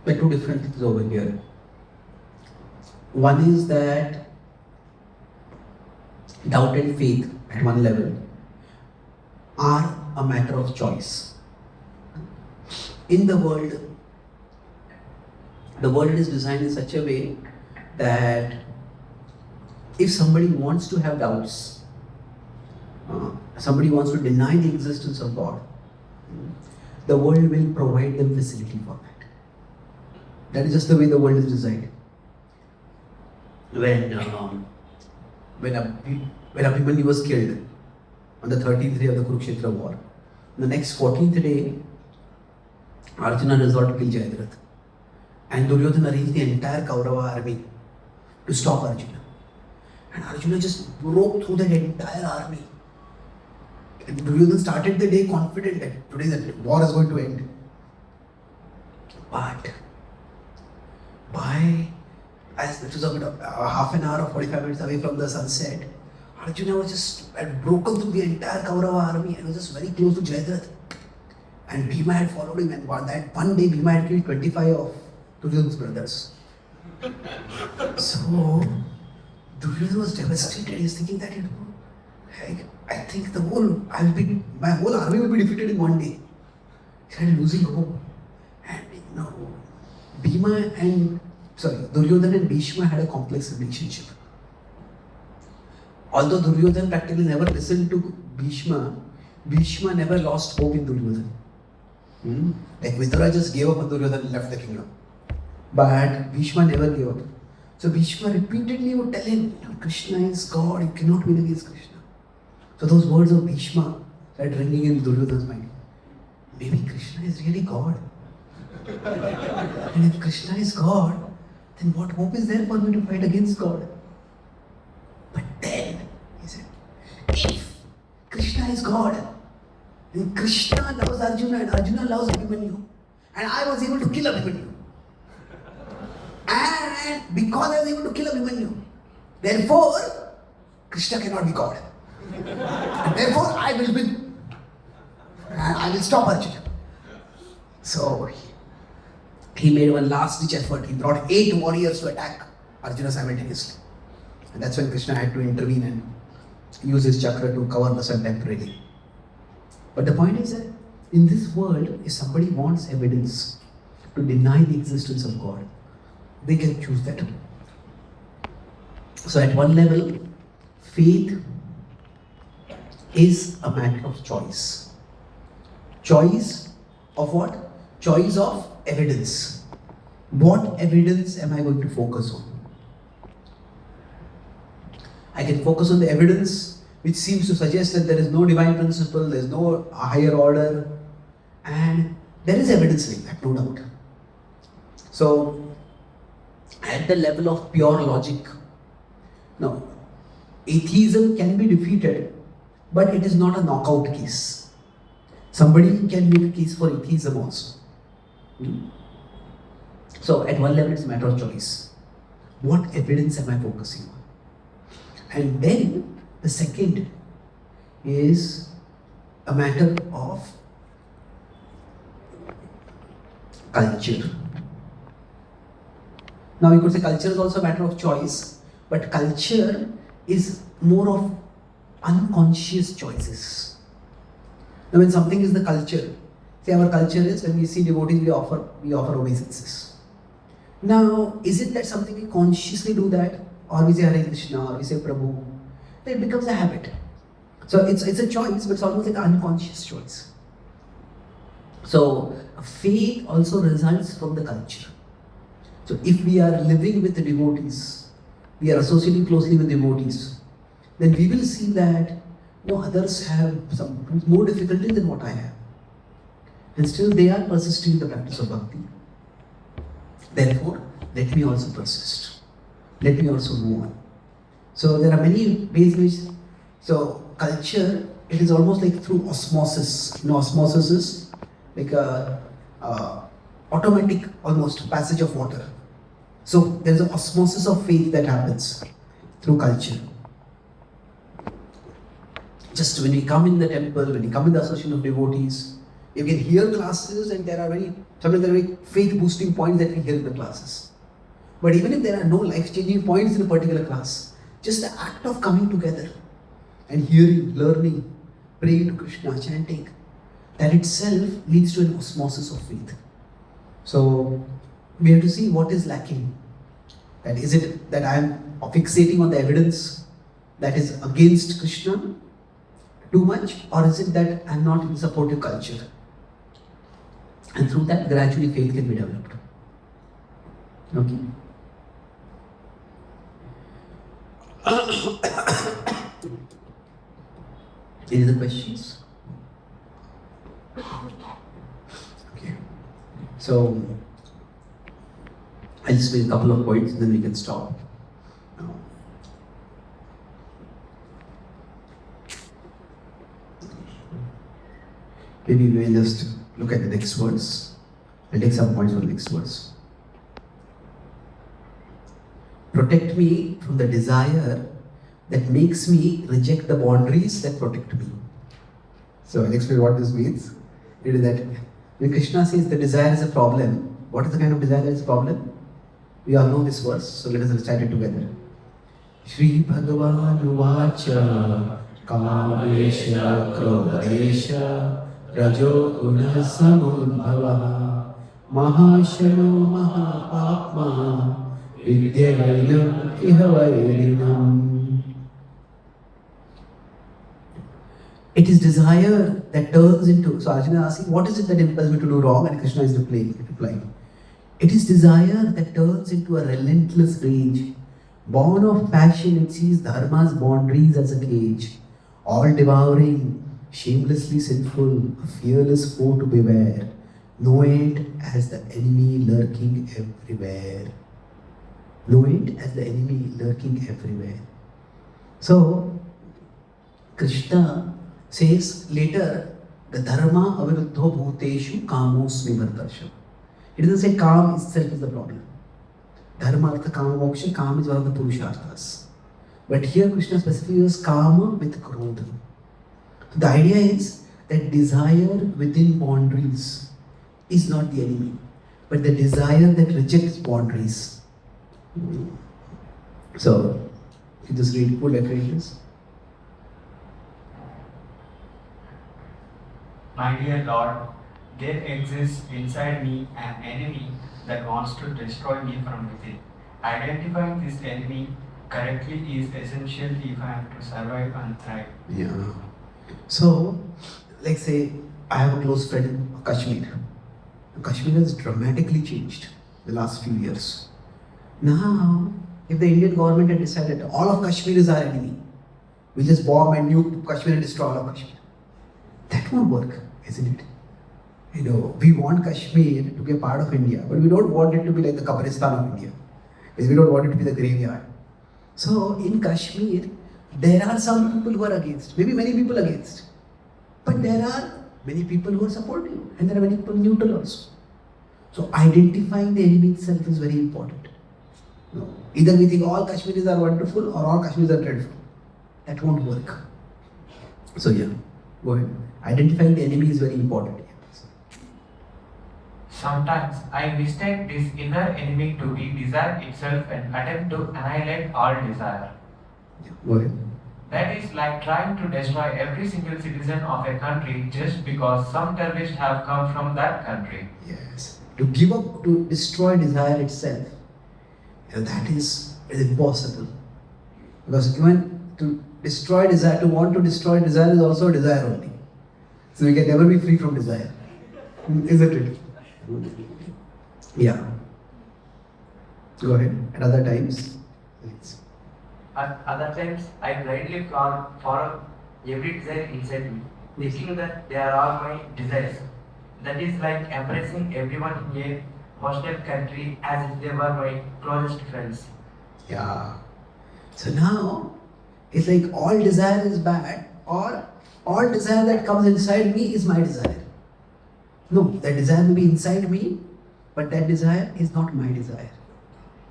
there are two different things over here. One is that doubt and faith at one level are a matter of choice. In the world is designed in such a way that if somebody wants to have doubts, somebody wants to deny the existence of God, the world will provide them facility for that. That is just the way the world is designed. When Abhimanyu was killed on the 13th day of the Kurukshetra war, the next 14th day, Arjuna resolved to kill Jayadratha. And Duryodhana arranged the entire Kaurava army to stop Arjuna. And Arjuna just broke through the entire army. And Duryodhana started the day confident that today the war is going to end. But as it was about half an hour or 45 minutes away from the sunset, Arjuna had broken through the entire Kaurava army and was just very close to Jayadratha. And Bhima had followed him, and that one day Bhima had killed 25 of Duryodhana's brothers. So Duryodhana was devastated. He was thinking that, I think my whole army will be defeated in one day. He started losing hope. And Duryodhana and Bhishma had a complex relationship. Although Duryodhana practically never listened to Bhishma, Bhishma never lost hope in Duryodhana. Like Vidura just gave up on Duryodhana and left the kingdom. But Bhishma never gave up. So Bhishma repeatedly would tell him, Krishna is God, you cannot win against Krishna. So those words of Bhishma started ringing in Duryodhana's mind. Maybe Krishna is really God. And if Krishna is God, then what hope is there for me to fight against God? But then, he said, if Krishna is God, then Krishna loves Arjuna and Arjuna loves Abhimanyu. And I was able to kill Abhimanyu. And because I was able to kill Abhimanyu, therefore, Krishna cannot be God. And therefore, I will win. And I will stop Arjuna. So, he made one last ditch effort. He brought 8 warriors to attack Arjuna simultaneously. And that's when Krishna had to intervene and use his chakra to cover the sun temporarily. But the point is that in this world, if somebody wants evidence to deny the existence of God, they can choose that. So at one level, faith is a matter of choice. Choice of what? Choice of evidence. What evidence am I going to focus on? I can focus on the evidence which seems to suggest that there is no divine principle, there is no higher order, and there is evidence like that, no doubt. So, at the level of pure logic, no, atheism can be defeated, but it is not a knockout case. Somebody can make a case for atheism also. So, at one level, it's a matter of choice. What evidence am I focusing on? And then the second is a matter of culture. Now, you could say culture is also a matter of choice, but culture is more of unconscious choices. Now, when something is the culture, say our culture is when we see devotees, we offer obeisances. Now, is it that something we consciously do that? Or we say Hare Krishna, or we say Prabhu, then it becomes a habit. So it's a choice, but it's almost like an unconscious choice. So faith also results from the culture. So if we are living with the devotees, we are associating closely with devotees, then we will see that others have some more difficulties than what I have. And still they are persisting in the practice of bhakti. Therefore, let me also persist. Let me also move on. So there are many ways in which, so culture, it is almost like through osmosis. Osmosis is like a automatic almost passage of water. So there is an osmosis of faith that happens through culture. Just when we come in the temple, when we come in the association of devotees, you can hear classes and sometimes there are very faith boosting points that we hear in the classes. But even if there are no life-changing points in a particular class, just the act of coming together and hearing, learning, praying to Krishna, chanting, that itself leads to an osmosis of faith. So we have to see what is lacking. And is it that I am fixating on the evidence that is against Krishna too much, or is it that I am not in supportive culture? And through that, gradually faith can be developed. Okay. Any other questions? Okay. So, I'll just make a couple of points and then we can stop. Maybe we will just look at the next words. I'll take some points from the next words. Protect me from the desire that makes me reject the boundaries that protect me. So I'll explain what this means. It is that when Krishna says the desire is a problem, what is the kind of desire that is a problem? We all know this verse, so let us recite it together. Shri Bhagavan Uvacha Kamesha Krodesha Rajo Guna Samudbhava Mahashano Mahapapma Vidyayanam Ihavayarinam. It is desire that turns into, so Arjuna is asking, what is it that impels me to do wrong? And Krishna is replying. It is desire that turns into a relentless rage. Born of passion, it sees dharma's boundaries as a cage. All devouring, shamelessly sinful, a fearless foe to beware. Know it as the enemy lurking everywhere. Know it as the enemy lurking everywhere. So, Krishna says later, the dharma aviruddho bhuteshu kamosmi vartasha. It doesn't say kam itself is the problem. Dharma artha kama moksha, kam is one of the purusharthas. But here Krishna specifically uses kama with krodha. So the idea is that desire within boundaries is not the enemy, but the desire that rejects boundaries. So, you can just read, full letter this. My dear Lord, there exists inside me an enemy that wants to destroy me from within. Identifying this enemy correctly is essential if I am to survive and thrive. Yeah. So, like say, I have a close friend in Kashmir. Kashmir has dramatically changed the last few years. Now, if the Indian government had decided all of Kashmir is our enemy, we just bomb and nuke Kashmir and destroy all of Kashmir, that won't work, isn't it? You know, we want Kashmir to be a part of India, but we don't want it to be like the Kabristan of India. We don't want it to be the graveyard. So in Kashmir, there are some people who are against, maybe many people against, but there are many people who are supportive, and there are many people neutral also. So identifying the enemy itself is very important. No. Either we think all Kashmiris are wonderful or all Kashmiris are dreadful. That won't work. So yeah, go ahead. Identifying the enemy is very important. Sometimes I mistake this inner enemy to be desire itself and attempt to annihilate all desire. Yeah, go ahead. That is like trying to destroy every single citizen of a country just because some terrorists have come from that country. Yes. To give up, to destroy desire itself, that is impossible. Because even to destroy desire, to want to destroy desire is also a desire only. So we can never be free from desire. Isn't it? Yeah. Go ahead. At other times. Thanks. At other times, I blindly follow every desire inside me, thinking that they are all my desires. That is like embracing everyone in a hostile country as if they were my closest friends. Yeah. So now, it's like all desire is bad, or all desire that comes inside me is my desire. No, that desire may be inside me, but that desire is not my desire.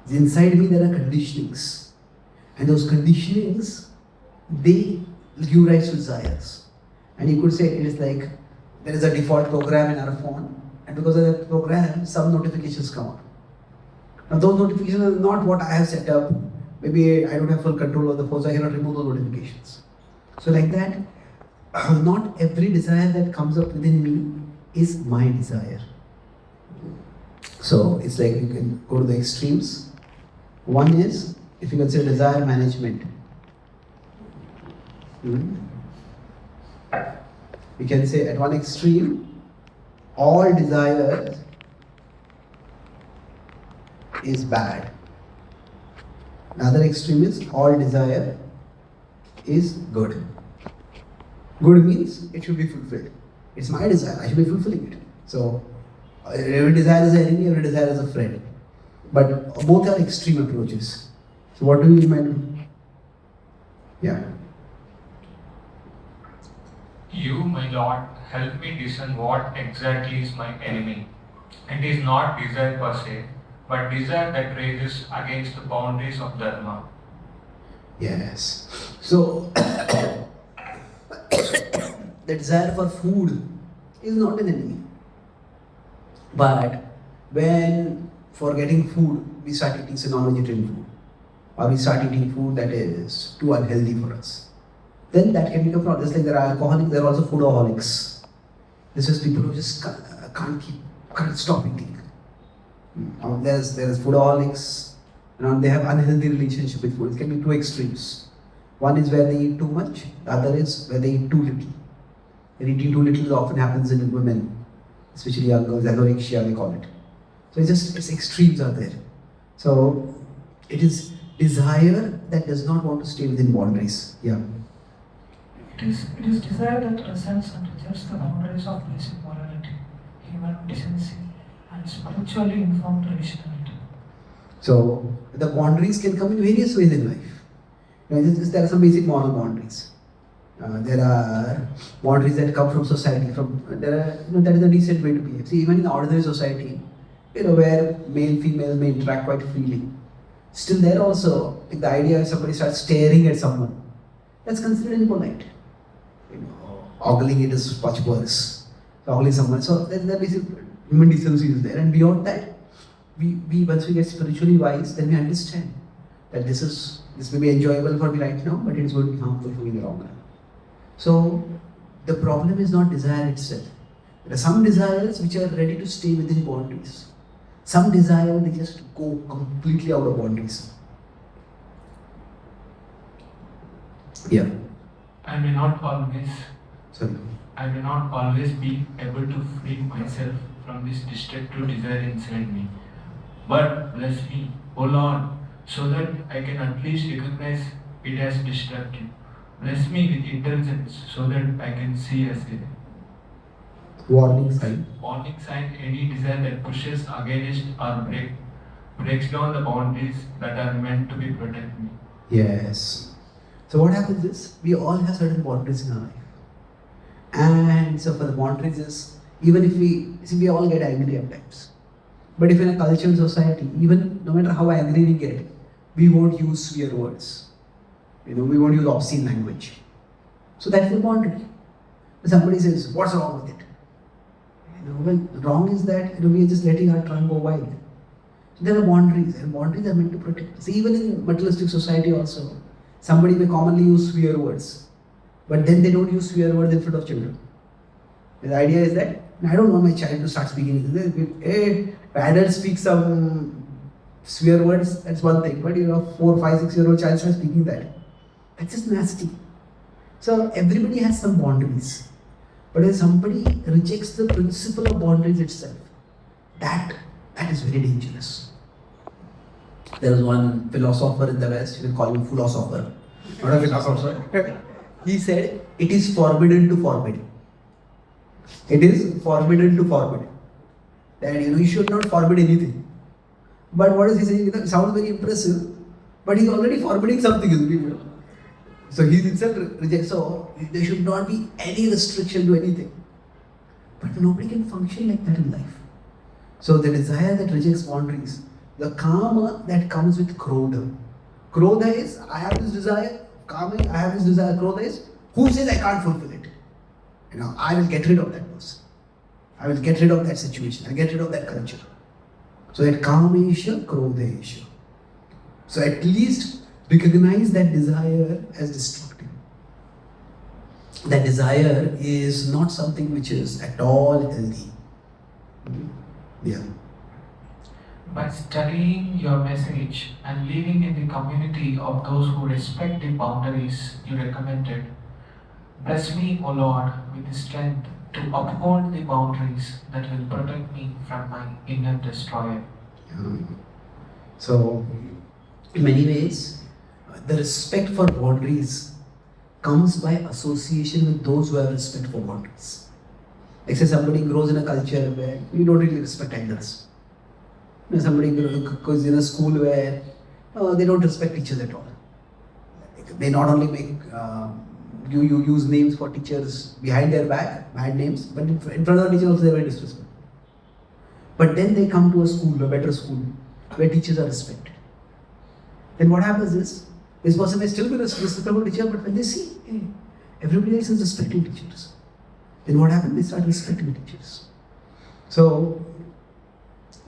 Inside me there are conditionings. And those conditionings, they give rise to desires. And you could say it is like, there is a default program in our phone, and because of that program, some notifications come up. Now those notifications are not what I have set up. Maybe I don't have full control of the phone, so I cannot remove those notifications. So like that, not every desire that comes up within me is my desire. So it's like you can go to the extremes. One is, if you consider desire management, we can say at one extreme, all desire is bad. Another extreme is all desire is good. Good means it should be fulfilled. It's my desire, I should be fulfilling it. So every desire is an enemy, every desire is a friend. But both are extreme approaches. So what do you mean? Yeah. You, my Lord, help me discern what exactly is my enemy. It is not desire per se, but desire that rages against the boundaries of Dharma. Yes. So the desire for food is not an enemy. But when for getting food, we start eating say non-vegetarian food, or we start eating food that is too unhealthy for us, then that can become a problem. Just like there are alcoholics, there are also foodaholics. This is people who just can't stop eating. There's foodaholics, they have unhealthy relationship with food. It can be two extremes. One is where they eat too much, the other is where they eat too little. And eating too little often happens in women, especially young girls, anorexia they call it. So it's extremes are there. So it is desire that does not want to stay within boundaries. Yeah. It is desire that resents and rejects the boundaries of basic morality, human decency, and spiritually informed rationality. So the boundaries can come in various ways in life. There are some basic moral boundaries. There are boundaries that come from society. That is a decent way to behave. See, even in ordinary society, where male females may interact quite freely, still there also, the idea if somebody starts staring at someone, that's considered impolite. Ogling it is much worse. Ogling someone. So the basic human decency is there. And beyond that, we once we get spiritually wise, then we understand that this may be enjoyable for me right now, but it is going to be harmful for me in the long run. So the problem is not desire itself. There are some desires which are ready to stay within boundaries. Some desire, they just go completely out of boundaries. Yeah. I may not always Sorry. I may not always be able to free myself from this destructive desire inside me. But bless me, O Lord, so that I can at least recognize it as destructive. Bless me with intelligence so that I can see as a Warning sign. any desire that pushes against or breaks down the boundaries that are meant to be protect me. Yes. So what happens is, we all have certain boundaries in our life. And so for the boundaries is, even if we all get angry at times. But if in a cultural society, even no matter how angry we get, we won't use swear words. We won't use obscene language. So that's the boundary. Somebody says, what's wrong with it? Well, wrong is that we are just letting our tongue go wild. So there are boundaries, and boundaries are meant to protect us. Even in materialistic society also, somebody may commonly use swear words, but then they don't use swear words in front of children. The idea is that I don't want my child to start speaking. Hey, adults speak some swear words, that's one thing, but 4, 5, 6-year-old child starts speaking that. That's just nasty. So everybody has some boundaries. But when somebody rejects the principle of boundaries itself, that is very dangerous. There was one philosopher in the West, you can call him philosopher, not a philosopher. He said, it is forbidden to forbid. It is forbidden to forbid. That you should not forbid anything. But what is he saying? It sounds very impressive, but he's already forbidding something, isn't he? So he himself rejects, so there should not be any restriction to anything. But nobody can function like that in life. So the desire that rejects boundaries, the karma that comes with krodha. Krodha is, I have this desire, karma, I have this desire. Krodha is, who says I can't fulfill it? I will get rid of that person. I will get rid of that situation. I'll get rid of that culture. So that kamesha, krodhesha. So at least recognize that desire as destructive. That desire is not something which is at all healthy. Yeah. By studying your message and living in the community of those who respect the boundaries you recommended, bless me, O Lord, with the strength to uphold the boundaries that will protect me from my inner destroyer. So, in many ways, the respect for boundaries comes by association with those who have respect for boundaries. Like say somebody grows in a culture where you don't really respect elders. Somebody goes in a school where they don't respect teachers at all. They not only make you use names for teachers behind their back, bad names, but in front of the teachers also they're very disrespectful. But then they come to a school, a better school, where teachers are respected. Then what happens is, this person may still be a respectable teacher, but when they see, hey, everybody else is respecting teachers, then what happens? They start respecting teachers. So,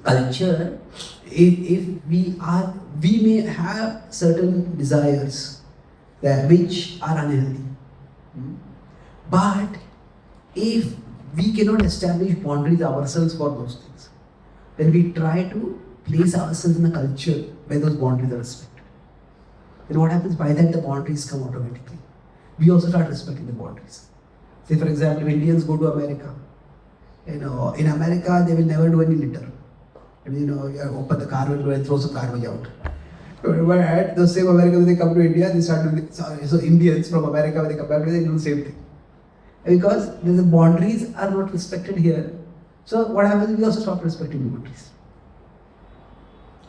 culture, if we may have certain desires which are unhealthy, but if we cannot establish boundaries ourselves for those things, then we try to place ourselves in a culture where those boundaries are respected. Then what happens? By that the boundaries come automatically. We also start respecting the boundaries. Say for example, if Indians go to America, in America they will never do any litter. You open the car window and throw some garbage out. But the same Americans, when they come to India, they start doing it. So Indians from America, when they come back, they do the same thing. Because the boundaries are not respected here. So what happens? We also stop respecting the boundaries.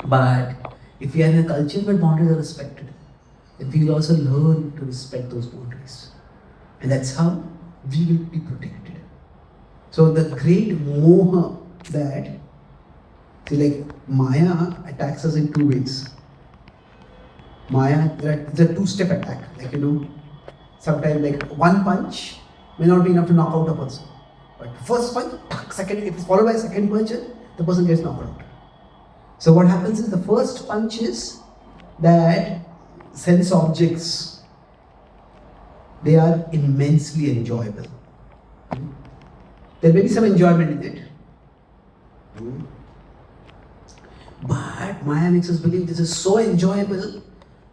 But if we are in a culture where boundaries are respected, then we will also learn to respect those boundaries. And that's how we will be protected. So the great moha that, Maya attacks us in two ways. Maya, it's a two-step attack. Sometimes one punch may not be enough to knock out a person. But first punch, second, if it's followed by a second punch, the person gets knocked out. So what happens is the first punch is that sense objects, they are immensely enjoyable. There may be some enjoyment in it. But Maya makes us believe this is so enjoyable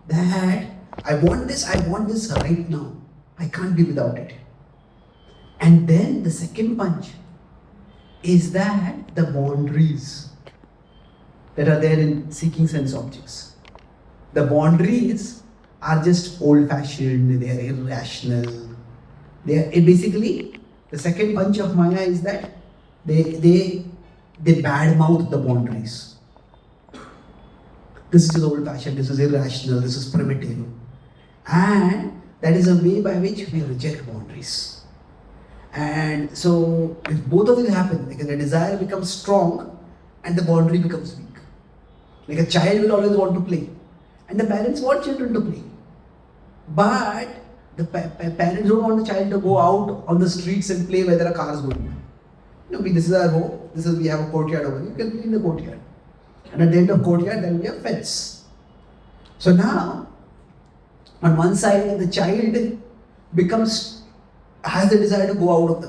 that I want this right now. I can't be without it. And then the second punch is that the boundaries that are there in seeking sense objects. The boundaries are just old-fashioned, they are irrational. Basically, the second punch of Maya is that they badmouth the boundaries. This is old-fashioned, this is irrational, this is primitive. And that is a way by which we reject boundaries. And so, if both of these happen, like the desire becomes strong and the boundary becomes weak. Like a child will always want to play, and the parents want children to play. But the parents don't want the child to go out on the streets and play where there are cars going by. This is our home, we have a courtyard over here, you can play in the courtyard. And at the end of courtyard, there will be a fence. So now, on one side, the child has the desire to go out of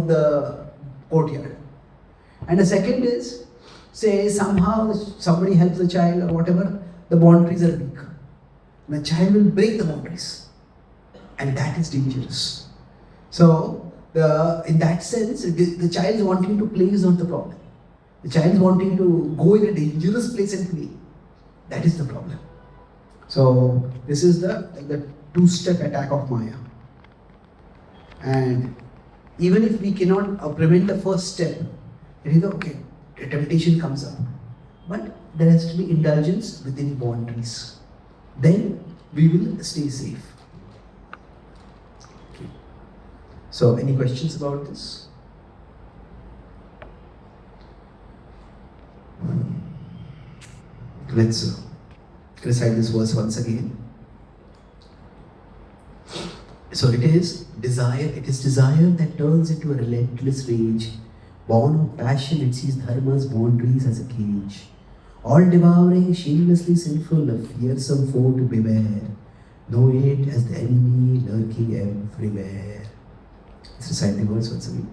the courtyard. And the second is, say somehow somebody helps the child or whatever, the boundaries are weak. The child will break the boundaries. And that is dangerous. So, in that sense, the child wanting to play is not the problem. The child wanting to go in a dangerous place and play, that is the problem. So, this is the two-step attack of Maya. And even if we cannot prevent the first step, okay, a temptation comes up. But there has to be indulgence within boundaries. Then we will stay safe. Okay. So, any questions about this? Let's recite this verse once again. So it is desire that turns into a relentless rage. Born of passion, it sees dharma's boundaries as a cage. All devouring, shamelessly sinful, a fearsome foe to beware. Know it as the enemy lurking everywhere. Let's recite the verse once again.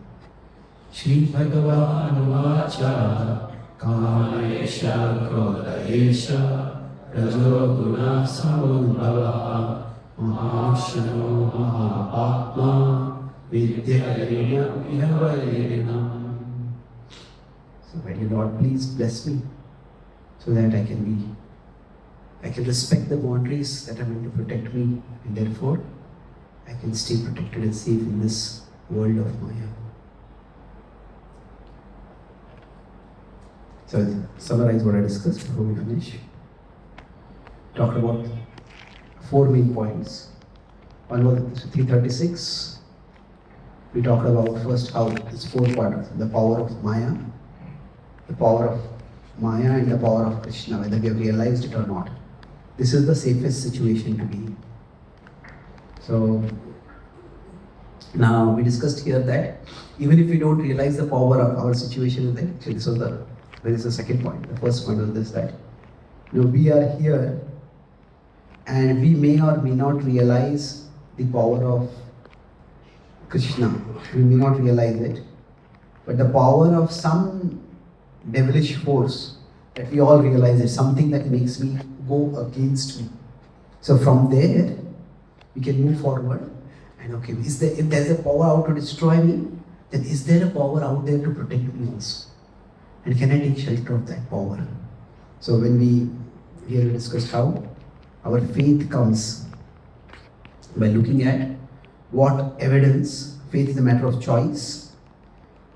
Shri Bhagavan Vacha Kamesha Krodesha Rajo Guna Samudbhava Mahashano Mahapatma Vidyarina Vihavarina. So may your Lord please bless me so that I can respect the boundaries that are meant to protect me, and therefore I can stay protected and safe in this world of Maya. So I'll summarize what I discussed before we finish. Talked about 4 main points. One was 336. We talked about first how this 4 parts, the power of Maya, and the power of Krishna, whether we have realized it or not. This is the safest situation to be in. So now we discussed here that even if we don't realize the power of our situation, there is a second point. The first point was this, that we are here and we may or may not realize the power of Krishna. We may not realize it. But the power of some devilish force that we all realize is something that makes me go against me. So from there, we can move forward. And okay, if there's a power out to destroy me, then is there a power out there to protect me also? And can I take shelter of that power? So when we discussed how our faith comes by looking at what evidence. Faith is a matter of choice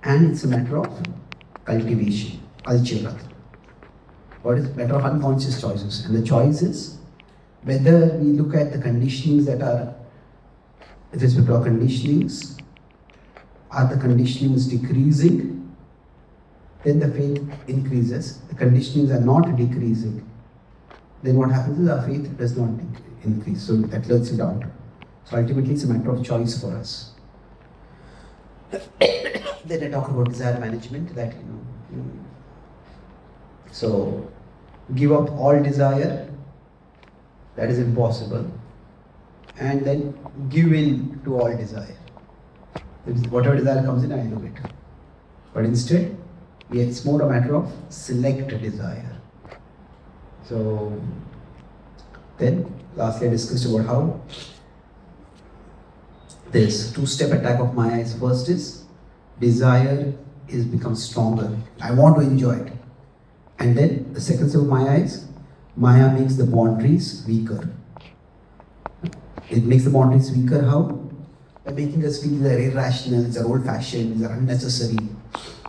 and it's a matter of cultivation, culture. What is a matter of unconscious choices? And the choice is whether we look at the conditionings that are with respect to our conditionings, are the conditionings decreasing? Then the faith increases. The conditionings are not decreasing. Then what happens is our faith does not increase. So that lets it out. So ultimately it's a matter of choice for us. Then I talk about desire management, that so give up all desire, that is impossible, and then give in to all desire. Whatever desire comes in, I do it. But instead, it's more a matter of select desire. So then, lastly, I discussed about how this two-step attack of Maya is: first is desire is becomes stronger. I want to enjoy it. And then the second step of Maya is Maya makes the boundaries weaker. It makes the boundaries weaker how? By making us feel these are irrational, these are old-fashioned, these are unnecessary,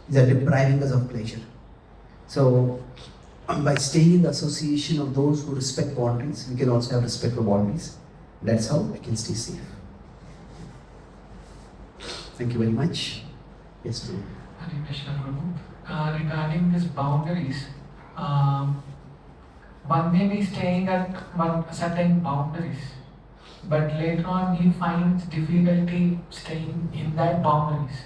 these are depriving us of pleasure. So by staying in the association of those who respect boundaries, we can also have respect for boundaries. That's how we can stay safe. Thank you very much. Yes, Prabhu. Hare Krishna, Prabhu. Regarding these boundaries, one may be staying at one certain boundaries, but later on he finds difficulty staying in that boundaries.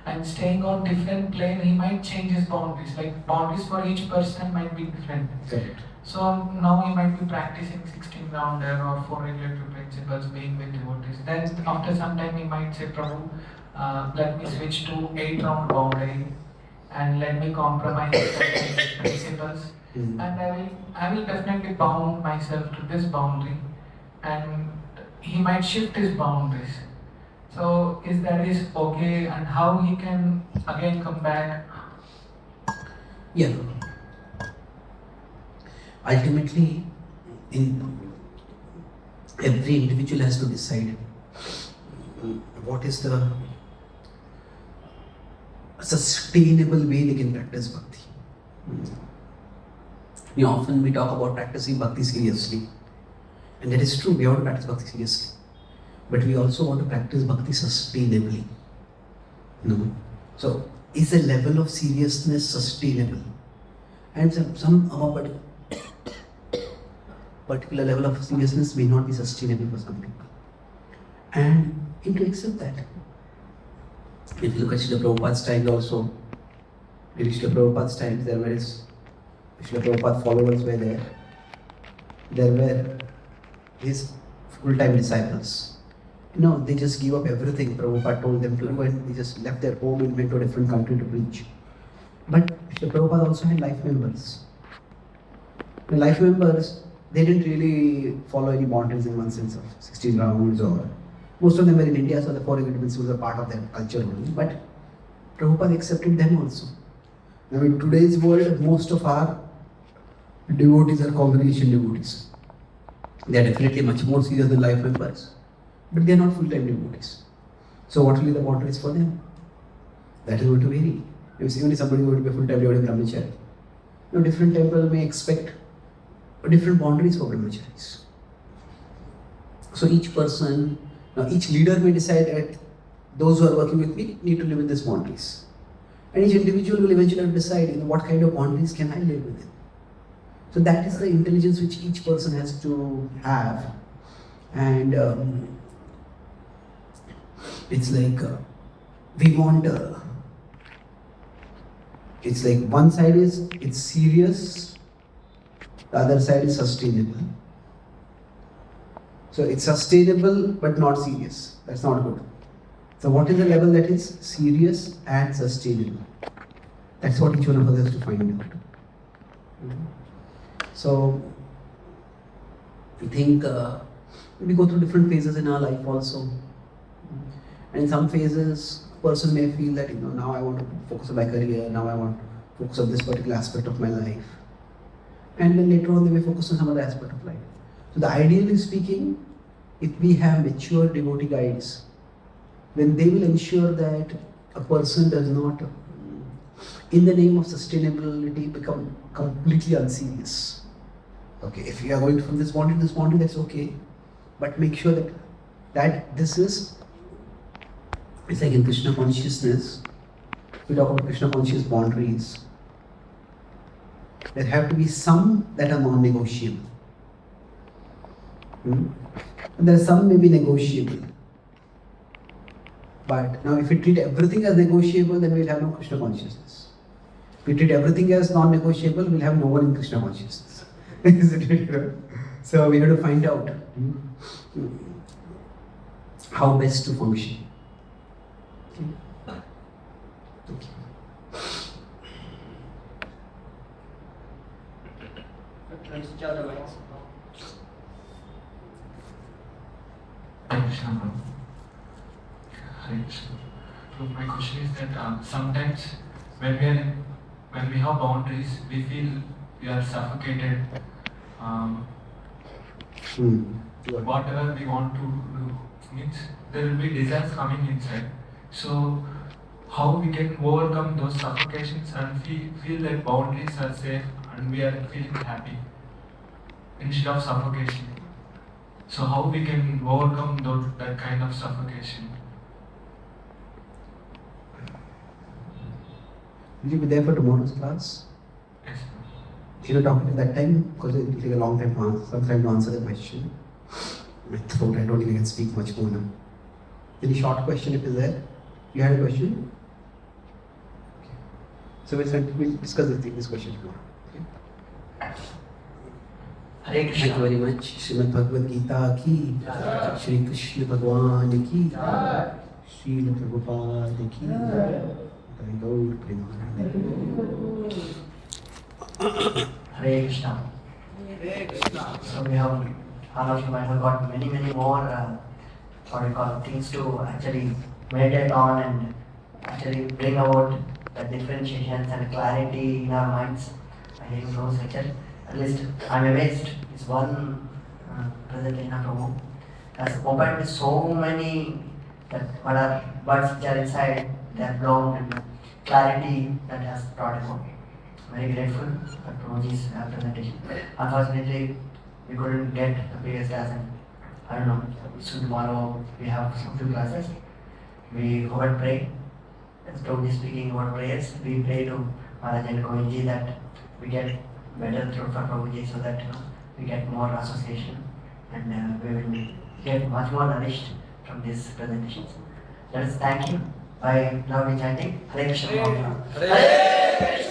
And staying on different plane, he might change his boundaries. Like boundaries for each person might be different. Correct. So now he might be practicing 16 rounder or 4 regulatory principles, being with devotees. Then after some time he might say, Prabhu, let me switch to 8 round boundary and let me compromise certain principles. And I will definitely bound myself to this boundary, and he might shift his boundaries. So is that is okay, and how he can again come back? Yeah. Ultimately, every individual has to decide what is the sustainable way they can practice bhakti. Often we talk about practicing bhakti seriously, and that is true, we have to practice bhakti seriously. But we also want to practice bhakti sustainably. So, is the level of seriousness sustainable? And some of our particular level of seriousness may not be sustainable for some people. And you need to accept that. If you look at Srila Prabhupada's times also, in Srila Prabhupada's times, there were Srila Prabhupada followers were there. There were his full-time disciples. They just gave up everything Prabhupada told them to do, and they just left their home and went to a different country to preach. But Srila Prabhupada also had life members. The life members, they didn't really follow any boundaries in one sense of 16 rounds, or most of them were in India, so the 4 principles were part of their culture only. But Prabhupada accepted them also. Now in today's world, most of our devotees are congregation devotees. They are definitely much more serious than life members, but they are not full-time devotees. So what will be the boundaries for them? That is going to vary. If even somebody is going to be a full-time devotee brahmachari, different temple may expect different boundaries for brahmacharis. So each person, each leader may decide that those who are working with me need to live in these boundaries. And each individual will eventually decide what kind of boundaries can I live within. So that is the intelligence which each person has to have. And it's like we want, it's like one side is it's serious, the other side is sustainable. So it's sustainable but not serious. That's not good. So what is the level that is serious and sustainable? That's what each one of us has to find out. So I think we go through different phases in our life also. And in some phases, a person may feel that now I want to focus on my career, now I want to focus on this particular aspect of my life. And then later on they may focus on some other aspect of life. So the ideally speaking, if we have mature devotee guides, then they will ensure that a person does not, in the name of sustainability, become completely unserious. Okay, if you are going from this boundary to this boundary, that's okay. But make sure that this is, it's like in Krishna consciousness, we talk about Krishna conscious boundaries. There have to be some that are non-negotiable. And there are some may be negotiable. But now if we treat everything as negotiable, then we'll have no Krishna consciousness. If we treat everything as non-negotiable, we'll have no one in Krishna consciousness. So we have to find out how best to function. Thank you. Hare Krishna, bro. Hare Krishna. So my question is that sometimes when we have boundaries, we feel we are suffocated. Whatever we want to do means there will be desires coming inside. So how we can overcome those suffocations and feel that boundaries are safe and we are feeling happy instead of suffocation. So how we can overcome that kind of suffocation? Will you be there for tomorrow's class? Yes. You know, talking at that time, because it will take a long time to answer, some time to answer the question. My throat, I don't think I can speak much more now. Any short question if is there? You had a question? Okay. So we'll discuss this question tomorrow. Okay? Hare Krishna. Thank you very much. Srimad Bhagavad Gita ki, Shri Krishna Bhagwan ki, Srila Prabhupada ki, Jai Gaur Premanande. Hare Krishna. So we have, all of you might have got many more things to actually meditate on and actually bring about the differentiations and clarity in our minds by hearing those lectures. At least I'm amazed. It's one presentation of Prabhu has opened with so many that what are birds which are inside, they are blown and clarity that has brought about. Very grateful for Prabhuji's presentation. Unfortunately, we couldn't get the previous class and I don't know, so tomorrow we have some few classes. We hope and pray. As Prabhuji speaking about prayers, we pray to Maharaj and Govindji that we get better through for Prabhuji so that we get more association and we will get much more nourished from these presentations. Let us thank you by loudly chanting Hare Krishna. Hare Krishna.